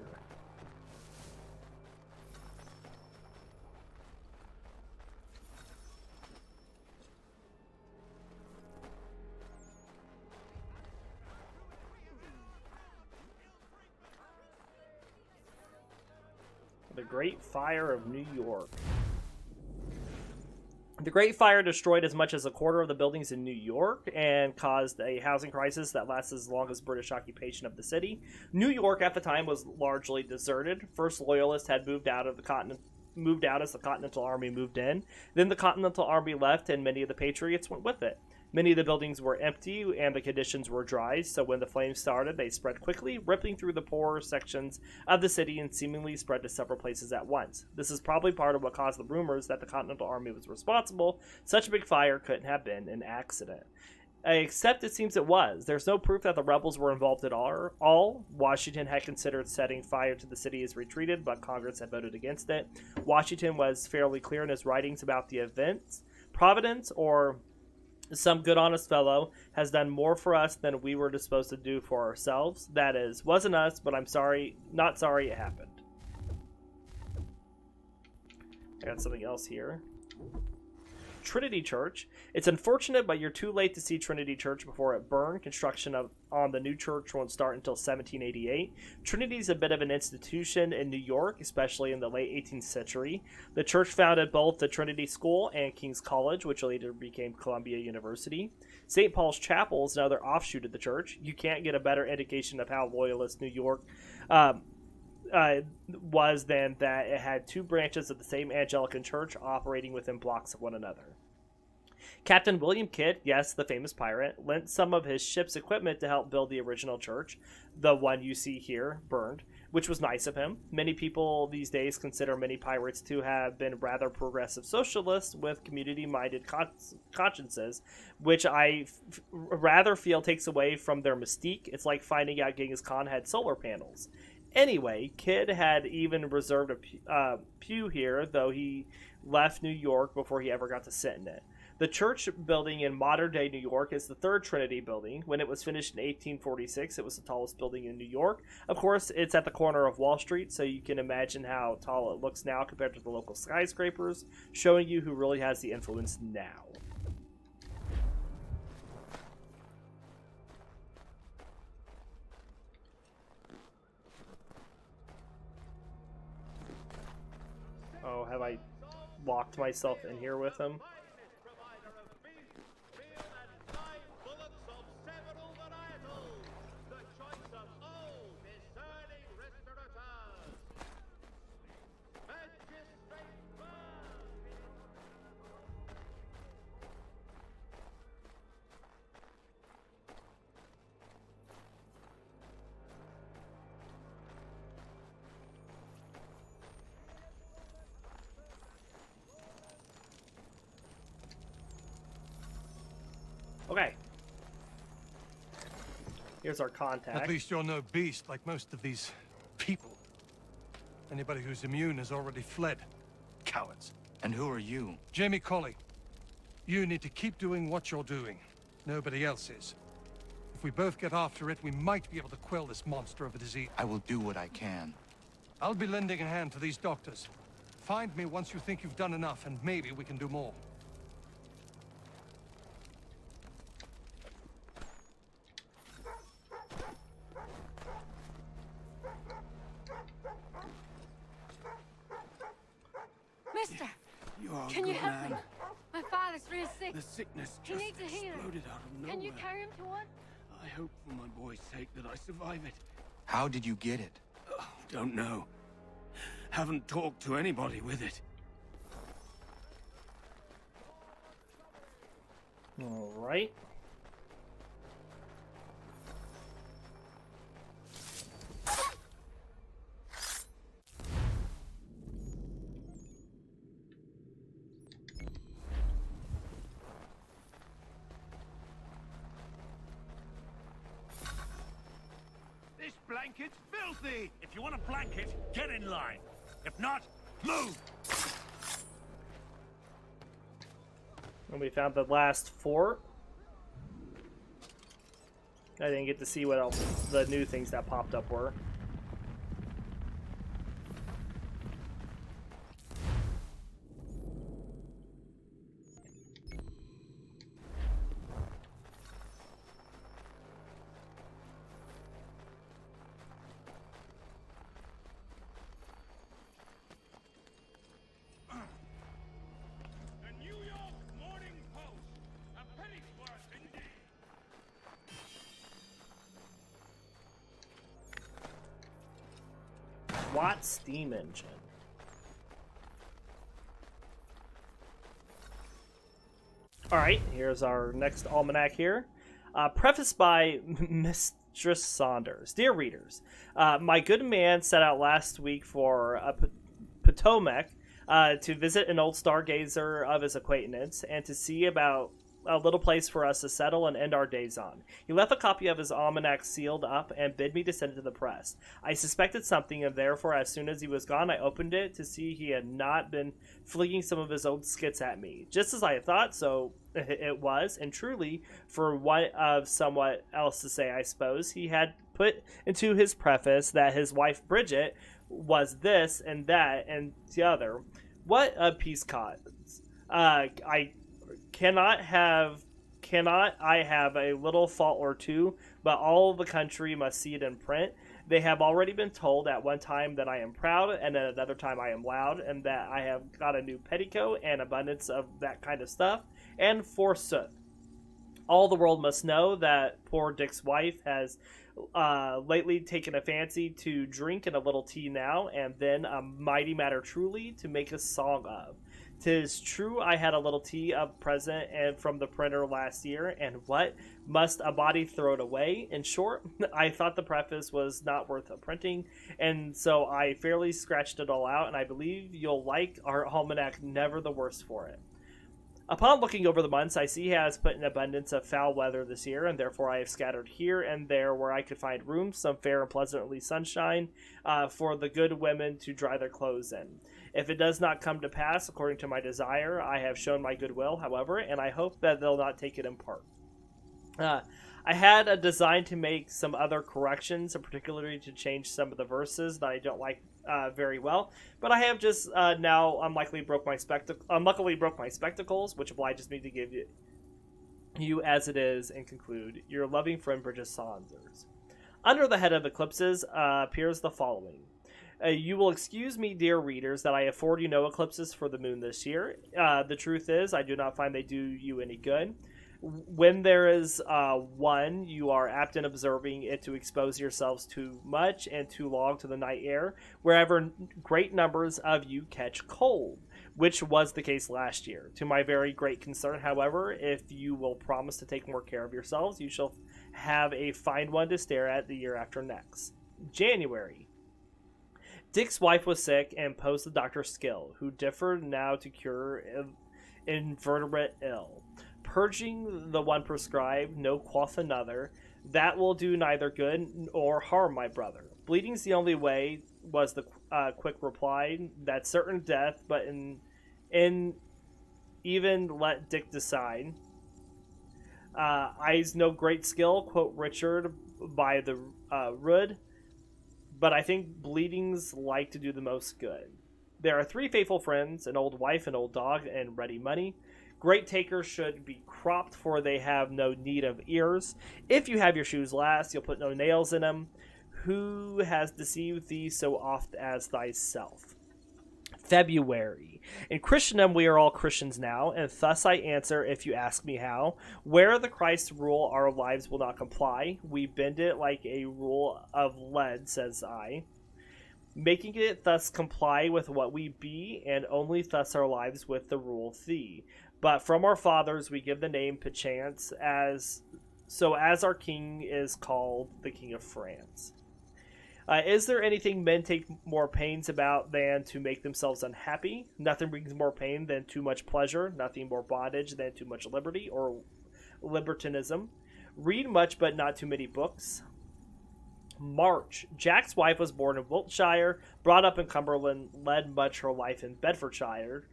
[SPEAKER 1] The Great Fire of New York. The Great Fire destroyed as much as a quarter of the buildings in New York and caused a housing crisis that lasted as long as British occupation of the city. New York at the time was largely deserted. First, Loyalists had moved out as the Continental Army moved in. Then the Continental Army left and many of the Patriots went with it. Many of the buildings were empty and the conditions were dry, so when the flames started, they spread quickly, ripping through the poorer sections of the city and seemingly spread to several places at once. This is probably part of what caused the rumors that the Continental Army was responsible. Such a big fire couldn't have been an accident. Except it seems it was. There's no proof that the rebels were involved at all. Washington had considered setting fire to the city as retreated, but Congress had voted against it. Washington was fairly clear in his writings about the events. Providence, or some good honest fellow, has done more for us than we were supposed to do for ourselves. That is, wasn't us, but I'm sorry, not sorry it happened. I got something else here. Trinity Church. It's unfortunate, but you're too late to see Trinity Church before it burned. Construction on the new church won't start until 1788. Trinity's a bit of an institution in New York, especially in the late 18th century. The church founded both the Trinity School and King's College, which later became Columbia University. St. Paul's Chapel is another offshoot of the church. You can't get a better indication of how loyalist New York was than that it had two branches of the same Anglican church operating within blocks of one another. Captain William Kidd, yes, the famous pirate, lent some of his ship's equipment to help build the original church. The one you see here, burned. which was nice of him. Many people these days consider many pirates to have been rather progressive socialists with community-minded consciences, which I rather feel takes away from their mystique. It's like finding out Genghis Khan had solar panels. Anyway, Kidd had even reserved a pew here, though he left New York before he ever got to sit in it. The church building in modern-day New York is the Third Trinity building. When it was finished in 1846, it was the tallest building in New York. Of course, it's at the corner of Wall Street, so you can imagine how tall it looks now compared to the local skyscrapers, showing you who really has the influence now. Oh, have I locked myself in here with him? Okay. Here's our contact.
[SPEAKER 4] At least you're no beast like most of these people. Anybody who's immune has already fled. Cowards.
[SPEAKER 6] And who are you?
[SPEAKER 4] Jamie Colley. You need to keep doing what you're doing. Nobody else is. If we both get after it, we might be able to quell this monster of a disease.
[SPEAKER 6] I will do what I can.
[SPEAKER 4] I'll be lending a hand to these doctors. Find me once you think you've done enough, and maybe we can do more.
[SPEAKER 2] Mister,
[SPEAKER 16] Can you help me?
[SPEAKER 2] my father's real sick.
[SPEAKER 16] The sickness
[SPEAKER 2] He
[SPEAKER 16] just
[SPEAKER 2] needs a healer.
[SPEAKER 16] exploded out of nowhere.
[SPEAKER 2] Can you carry him to one?
[SPEAKER 16] I hope for my boy's sake that I survive it.
[SPEAKER 6] How did you get it?
[SPEAKER 16] Oh, don't know. Haven't talked to anybody with it.
[SPEAKER 1] All right.
[SPEAKER 4] This blanket's filthy! If you want a blanket, get in line. If not, move!
[SPEAKER 1] And we found the last fort. I didn't get to see what else the new things that popped up were. Watt steam engine. Alright, here's our next almanac here. Prefaced by Mistress Saunders. Dear readers, my good man set out last week for Potomac to visit an old stargazer of his acquaintance and to see about a little place for us to settle and end our days on. He left a copy of his almanac sealed up and bid me to send it to the press. I suspected something, and therefore, as soon as he was gone, I opened it to see he had not been flinging some of his old skits at me. Just as I had thought, so it was, and truly, for want of somewhat else to say, I suppose, he had put into his preface that his wife Bridget was this and that and the other. What a piece cause. Cannot I have a little fault or two, but all the country must see it in print. They have already been told at one time that I am proud, and at another time I am loud, and that I have got a new petticoat and abundance of that kind of stuff. And forsooth, all the world must know that poor Dick's wife has Lately taken a fancy to drink and a little tea now, and then a mighty matter truly to make a song of. 'Tis true I had a little tea of present and from the printer last year, and what must a body throw it away? In short, I thought the preface was not worth a printing, and so I fairly scratched it all out, and I believe you'll like our almanac never the worse for it. Upon looking over the months, I see he has put in abundance of foul weather this year, and therefore I have scattered here and there where I could find room, some fair and pleasantly sunshine, for the good women to dry their clothes in. If it does not come to pass according to my desire, I have shown my goodwill, however, and I hope that they'll not take it in part. I had a design to make some other corrections, and particularly to change some of the verses that I don't like very well, but I have just now unluckily broke my spectacles, which obliges me to give you as it is and conclude. Your loving friend, Bridget Saunders. Under the head of eclipses appears the following. You will excuse me, dear readers, that I afford you no eclipses for the moon this year. The truth is, I do not find they do you any good. When there is one, you are apt in observing it to expose yourselves too much and too long to the night air, wherever great numbers of you catch cold, which was the case last year. To my very great concern, however, if you will promise to take more care of yourselves, you shall have a fine one to stare at the year after next. January. Dick's wife was sick and posed the doctor's skill, who differed now to cure invertebrate ill. Purging the one prescribed, no quoth another, that will do neither good nor harm, my brother. Bleeding's the only way, was the quick reply. That's certain death, but in even let Dick decide. I's no great skill, quote Richard by the Rood, but I think bleeding's like to do the most good. There are 3 faithful friends, an old wife, an old dog, and ready money. Great takers should be cropped, for they have no need of ears. If you have your shoes last, you'll put no nails in them. Who has deceived thee so oft as thyself? February. In Christendom we are all Christians now, and thus I answer if you ask me how. Where the Christ rule our lives will not comply, we bend it like a rule of lead, says I. Making it thus comply with what we be, and only thus our lives with the rule thee. But from our fathers we give the name perchance, as our king is called the King of France. Is there anything men take more pains about than to make themselves unhappy? Nothing brings more pain than too much pleasure, nothing more bondage than too much liberty or libertinism. Read much but not too many books. March. Jack's wife was born in Wiltshire, brought up in Cumberland, led much her life in Bedfordshire,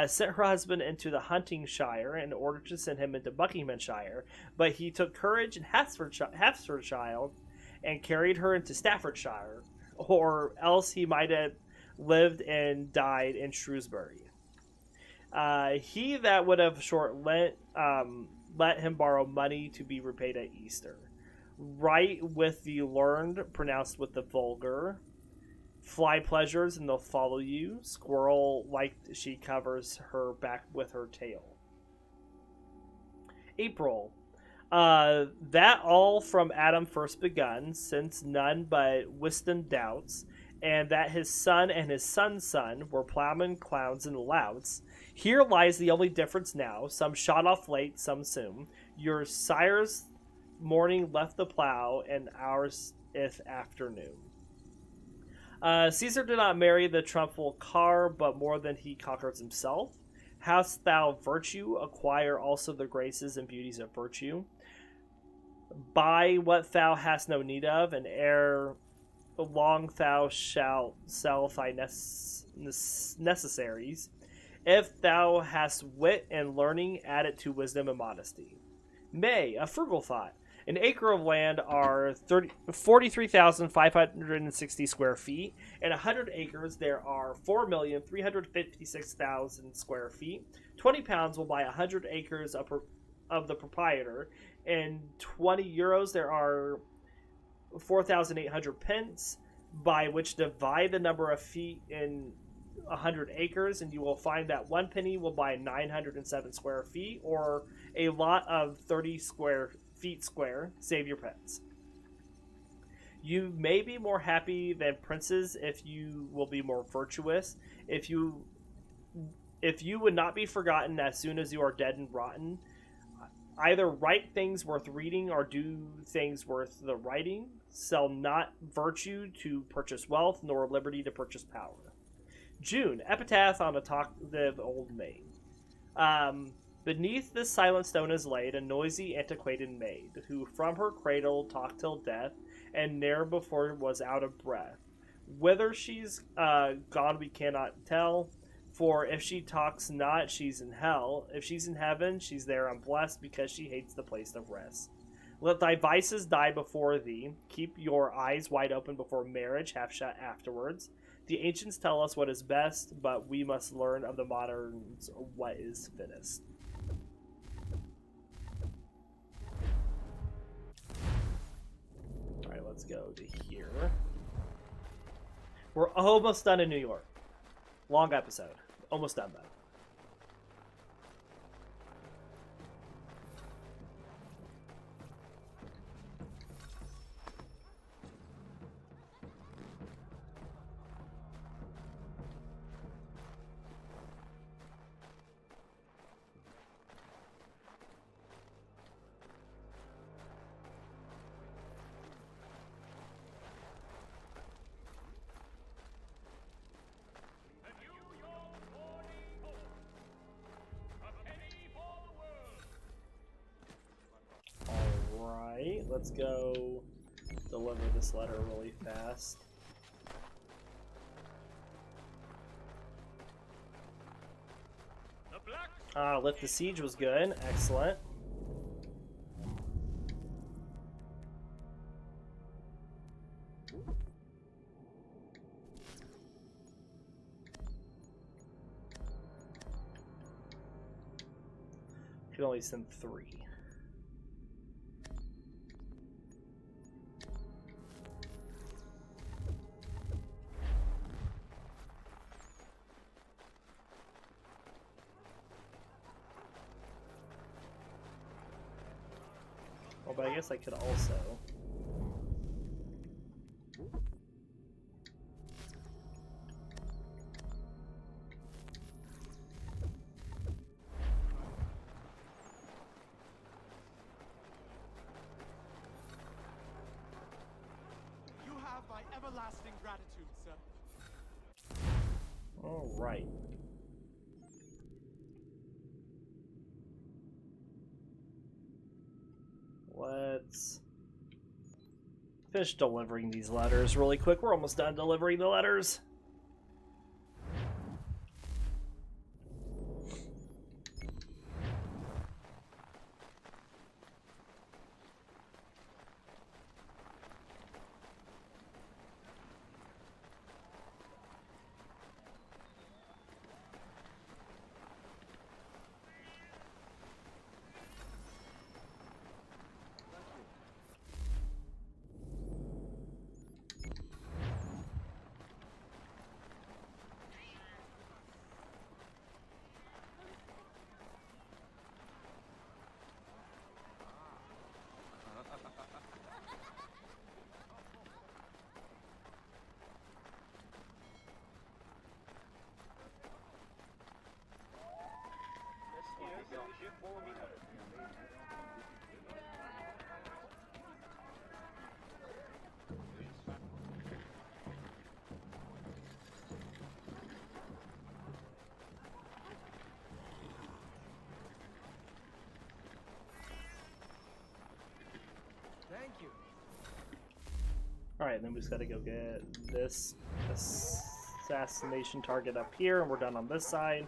[SPEAKER 1] sent her husband into the Huntingshire in order to send him into Buckinghamshire, but he took courage in Hertfordshire and carried her into Staffordshire, or else he might have lived and died in Shrewsbury. He that would have let him borrow money to be repaid at Easter. Write with the learned, pronounced with the vulgar. Fly pleasures and they'll follow you. Squirrel like she covers her back with her tail. April. That all from Adam first begun, since none but Whiston doubts, and that his son and his son's son were plowmen, clowns, and louts. Here lies the only difference now, some shot off late, some soon. Your sire's morning left the plow, and ours if afternoon. Caesar did not marry the trumpful car, but more than he conquers himself. Hast thou virtue, acquire also the graces and beauties of virtue. Buy what thou hast no need of, and ere long thou shalt sell thy necessaries. If thou hast wit and learning, add it to wisdom and modesty. May, a frugal thought. An acre of land are 43,560 square feet. In 100 acres, there are 4,356,000 square feet. 20 pounds will buy 100 acres of the proprietor. In 20 euros, there are 4,800 pence, by which divide the number of feet in 100 acres, and you will find that 1 penny will buy 907 square feet, or a lot of 30 square feet square. Save your pence. You may be more happy than princes if you will be more virtuous. If you would not be forgotten as soon as you are dead and rotten. Either write things worth reading or do things worth the writing. Sell not virtue to purchase wealth, nor liberty to purchase power. June, epitaph on a talkative old maid. Beneath this silent stone is laid a noisy, antiquated maid, who from her cradle talked till death, and ne'er before was out of breath. Whither she's gone we cannot tell, for if she talks not, she's in hell. If she's in heaven, she's there unblessed, because she hates the place of rest. Let thy vices die before thee. Keep your eyes wide open before marriage, half shut afterwards. The ancients tell us what is best, but we must learn of the moderns what is fittest. Alright, let's go to here. We're almost done in New York. Long episode. Almost done, though. Let's go deliver this letter really fast. Lift the siege was good. Excellent. Can only send 3. But I guess I could also.
[SPEAKER 8] You have my everlasting gratitude, sir.
[SPEAKER 1] All right. Let's finish delivering these letters really quick. We're almost done delivering the letters.
[SPEAKER 8] Thank you.
[SPEAKER 1] Alright, then we just gotta go get this assassination target up here, and we're done on this side.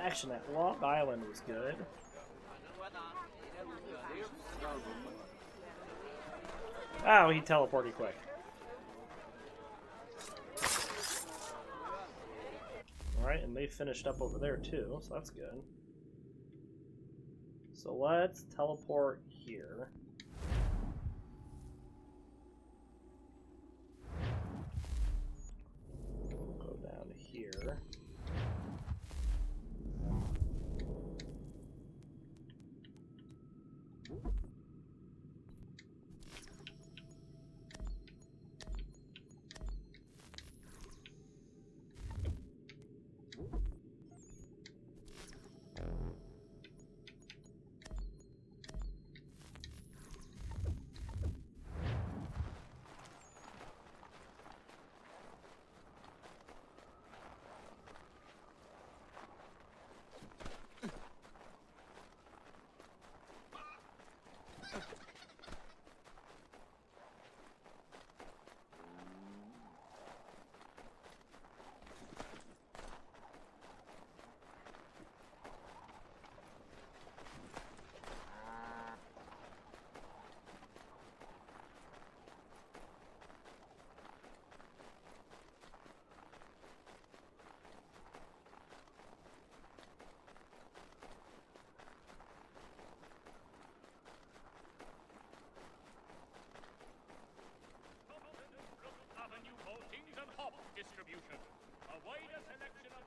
[SPEAKER 1] Action at Long Island was good. Oh, he teleported quick. Alright, and they finished up over there too, so that's good. So let's teleport here. Go down here.
[SPEAKER 13] Distribution. A wider selection of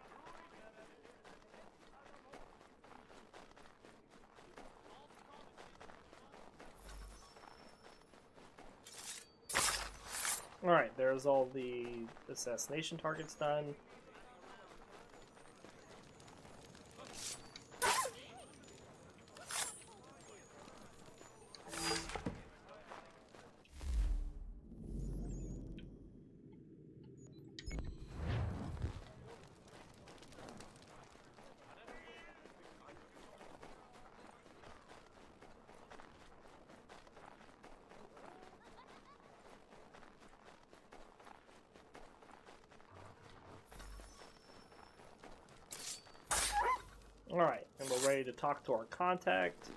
[SPEAKER 1] Alright, there's all the assassination targets done. Alright, and we're ready to talk to our contact.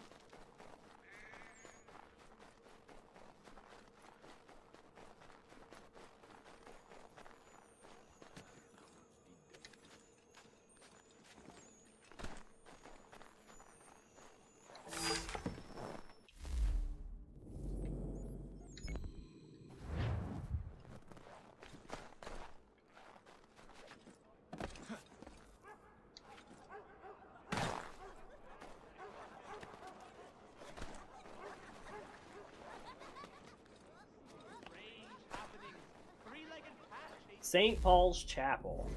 [SPEAKER 1] St. Paul's Chapel.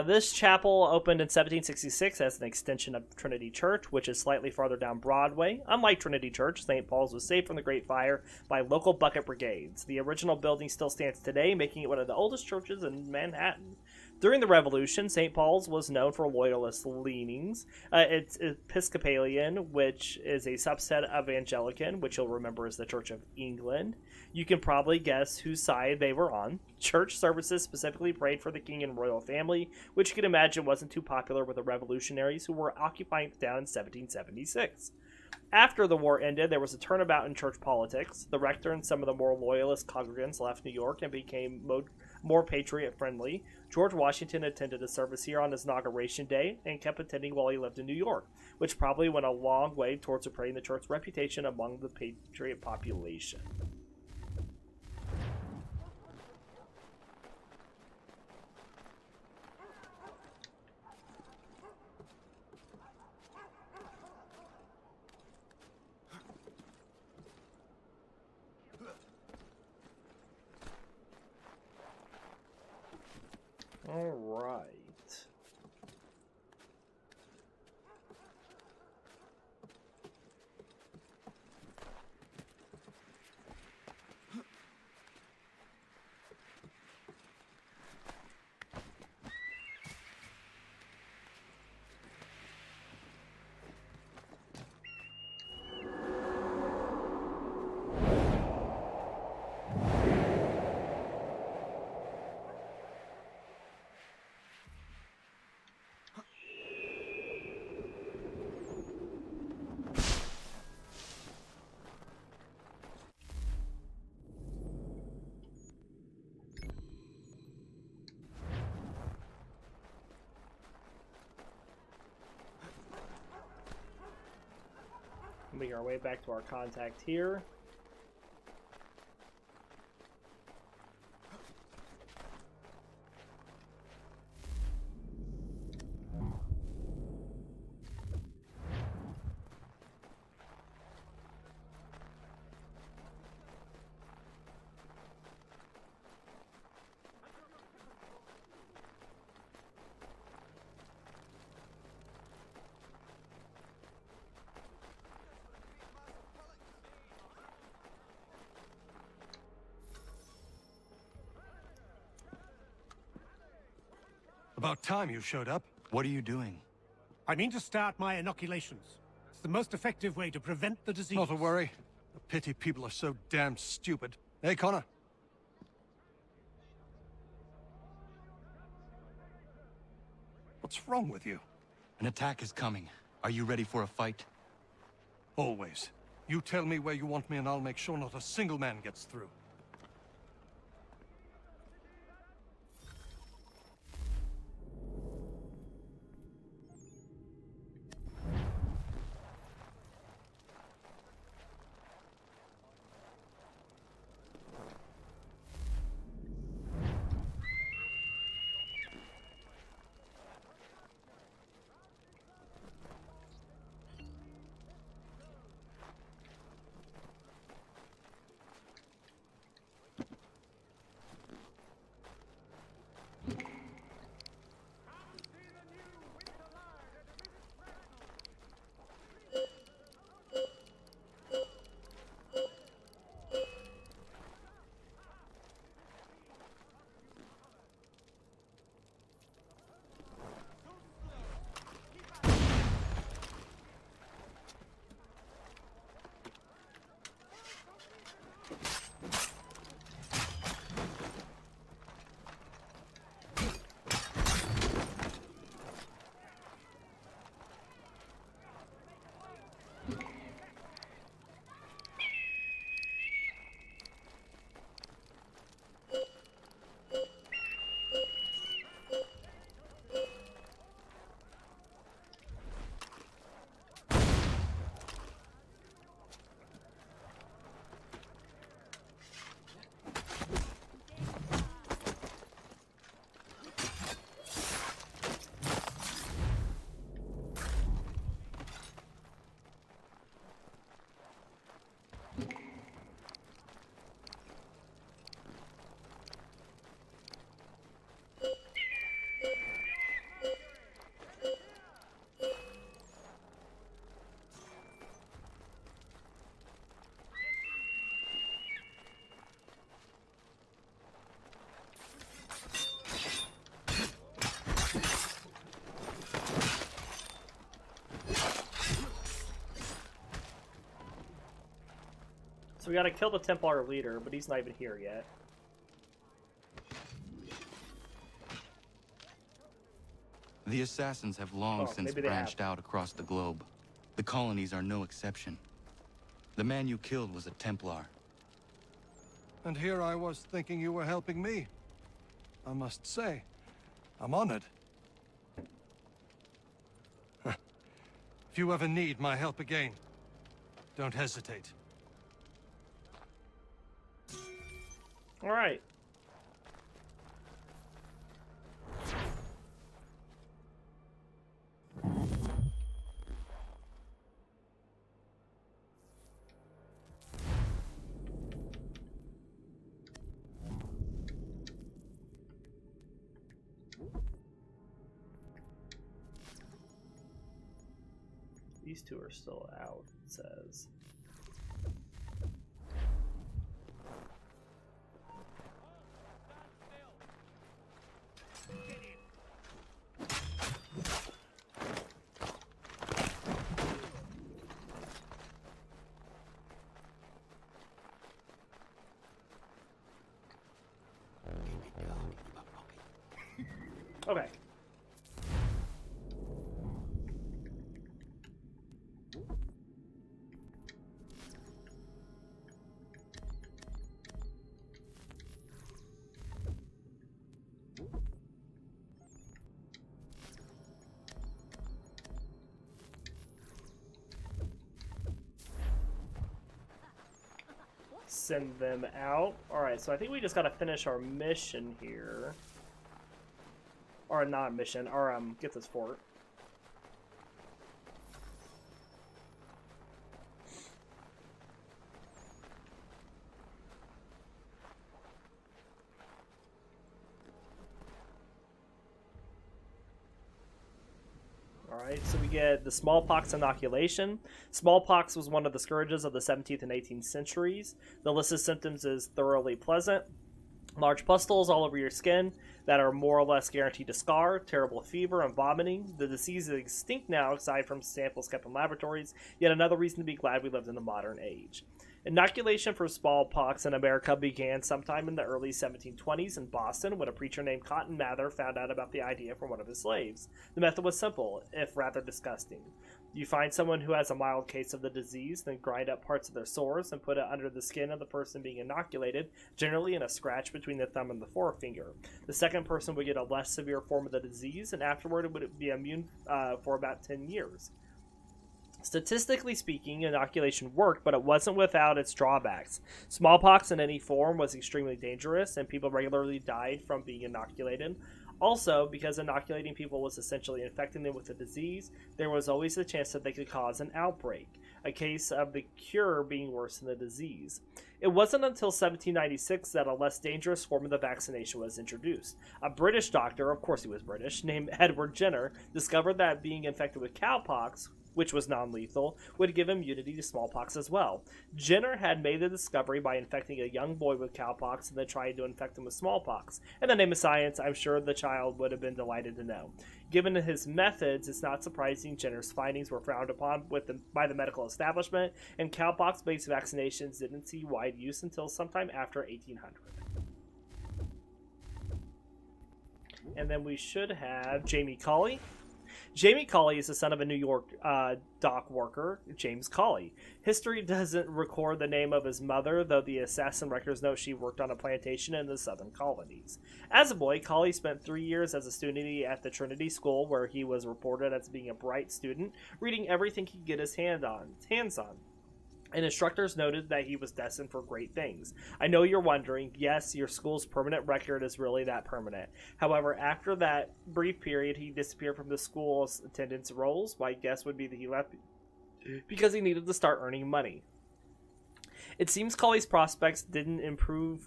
[SPEAKER 1] This chapel opened in 1766 as an extension of Trinity Church, which is slightly farther down Broadway. Unlike Trinity Church, St. Paul's was saved from the Great Fire by local bucket brigades. The original building still stands today, making it one of the oldest churches in Manhattan. During the Revolution, St. Paul's was known for loyalist leanings. It's Episcopalian, which is a subset of Anglican, which you'll remember is the Church of England. You can probably guess whose side they were on. Church services specifically prayed for the king and royal family, which you can imagine wasn't too popular with the revolutionaries who were occupying the town in 1776. After the war ended, there was a turnabout in church politics. The rector and some of the more loyalist congregants left New York and became more patriot-friendly. George Washington attended a service here on his inauguration day and kept attending while he lived in New York, which probably went a long way towards spreading the church's reputation among the patriot population. All right. Making our way back to our contact here.
[SPEAKER 4] About time you showed up.
[SPEAKER 6] What are you doing?
[SPEAKER 17] I mean to start my inoculations. It's the most effective way to prevent the disease.
[SPEAKER 4] Not to worry. A pity people are so damn stupid. Hey, Connor. What's wrong with you?
[SPEAKER 6] An attack is coming. Are you ready for a fight?
[SPEAKER 4] Always. You tell me where you want me and I'll make sure not a single man gets through.
[SPEAKER 1] So we gotta kill the Templar leader, but he's not even here yet.
[SPEAKER 6] The assassins have long since branched out across the globe. The colonies are no exception. The man you killed was a Templar.
[SPEAKER 4] And here I was thinking you were helping me. I must say, I'm honored. If you ever need my help again, don't hesitate.
[SPEAKER 1] All right. These two are still out, it says. Okay. send them out. Alright, so I think we just gotta finish our mission here. Or not mission, or get this fort. Alright, so we get the smallpox inoculation. Smallpox was one of the scourges of the 17th and 18th centuries. The list of symptoms is thoroughly pleasant. Large pustules all over your skin that are more or less guaranteed to scar, terrible fever, and vomiting. The disease is extinct now, aside from samples kept in laboratories. Yet another reason to be glad we lived in the modern age. Inoculation for smallpox in America began sometime in the early 1720s in Boston when a preacher named Cotton Mather found out about the idea from one of his slaves. The method was simple, if rather disgusting. You find someone who has a mild case of the disease, then grind up parts of their sores and put it under the skin of the person being inoculated, generally in a scratch between the thumb and the forefinger. The second person would get a less severe form of the disease, and afterward it would be immune for about 10 years. Statistically speaking, inoculation worked, but it wasn't without its drawbacks. Smallpox in any form was extremely dangerous, and people regularly died from being inoculated. Also, because inoculating people was essentially infecting them with the disease, there was always the chance that they could cause an outbreak, a case of the cure being worse than the disease. It wasn't until 1796 that a less dangerous form of the vaccination was introduced. A British doctor, of course he was British, named Edward Jenner, discovered that being infected with cowpox, which was non-lethal, would give immunity to smallpox as well. Jenner had made the discovery by infecting a young boy with cowpox and then trying to infect him with smallpox. In the name of science, I'm sure the child would have been delighted to know. Given his methods, it's not surprising Jenner's findings were frowned upon by the medical establishment, and cowpox-based vaccinations didn't see wide use until sometime after 1800. And then we should have Jamie Colley. Jamie Colley is the son of a New York dock worker, James Colley. History doesn't record the name of his mother, though the assassin records note she worked on a plantation in the southern colonies. As a boy, Colley spent 3 years as a student at the Trinity School, where he was reported as being a bright student, reading everything he could get his hands on. And instructors noted that he was destined for great things. I know you're wondering, yes, your school's permanent record is really that permanent. However, after that brief period, he disappeared from the school's attendance rolls. My guess would be that he left because he needed to start earning money. It seems Colley's prospects didn't improve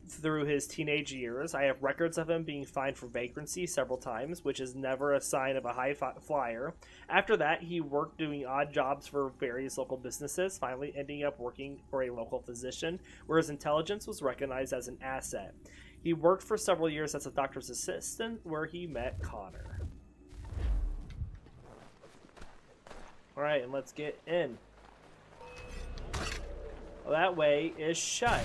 [SPEAKER 1] through his teenage years. I have records of him being fined for vagrancy several times, which is never a sign of a high flyer. After that, he worked doing odd jobs for various local businesses, finally ending up working for a local physician, where his intelligence was recognized as an asset. He worked for several years as a doctor's assistant, where he met Connor. Alright, and let's get in. Well, that way is shut.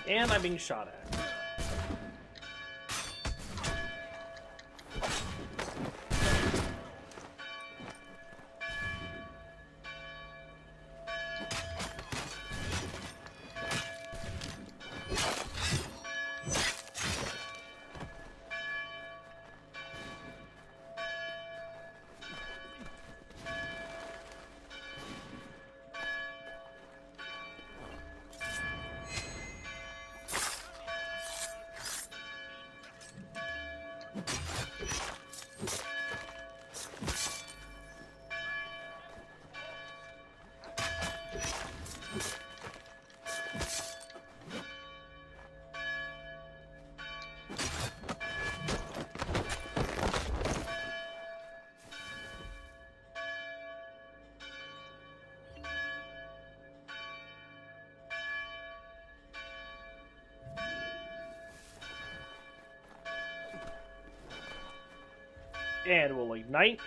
[SPEAKER 1] And I'm being shot at. And we'll ignite.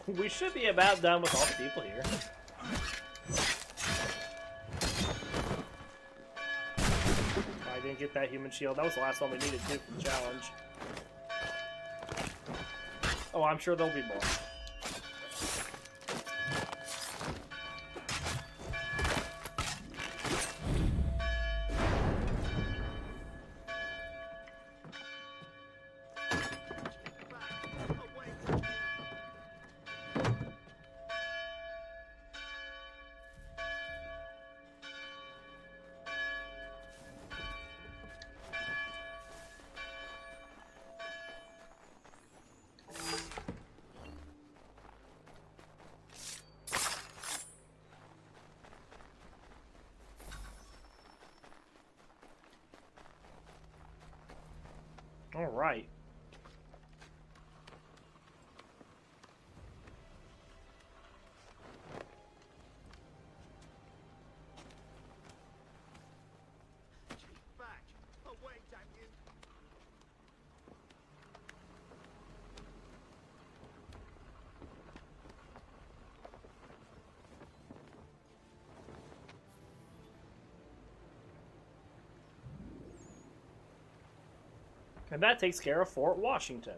[SPEAKER 1] We should be about done with all the people here. I didn't get that human shield. That was the last one we needed to for the challenge. Oh, I'm sure there'll be more. All right.
[SPEAKER 14] Back! Away, damn you!
[SPEAKER 1] And that takes care of Fort Washington.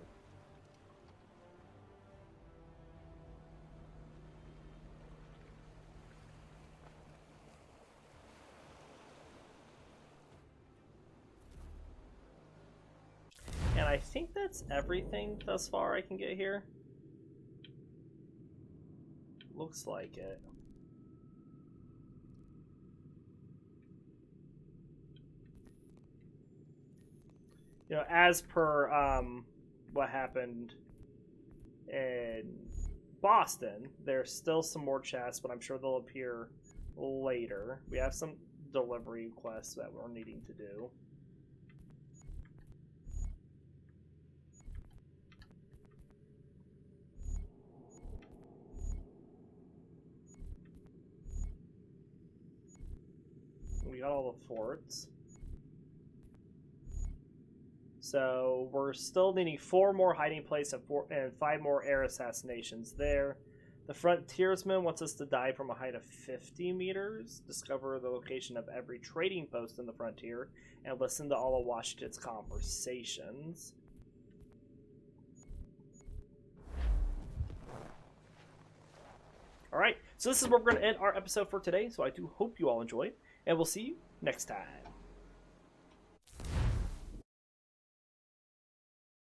[SPEAKER 1] And I think that's everything thus far I can get here. Looks like it. You know, as per what happened in Boston, there's still some more chests, but I'm sure they'll appear later. We have some delivery quests that we're needing to do. We got all the forts. So we're still needing 4 more hiding places and 5 more air assassinations there. The frontiersman wants us to dive from a height of 50 meters, discover the location of every trading post in the frontier, and listen to all of Washington's conversations. Alright, so this is where we're going to end our episode for today, so I do hope you all enjoyed, and we'll see you next time.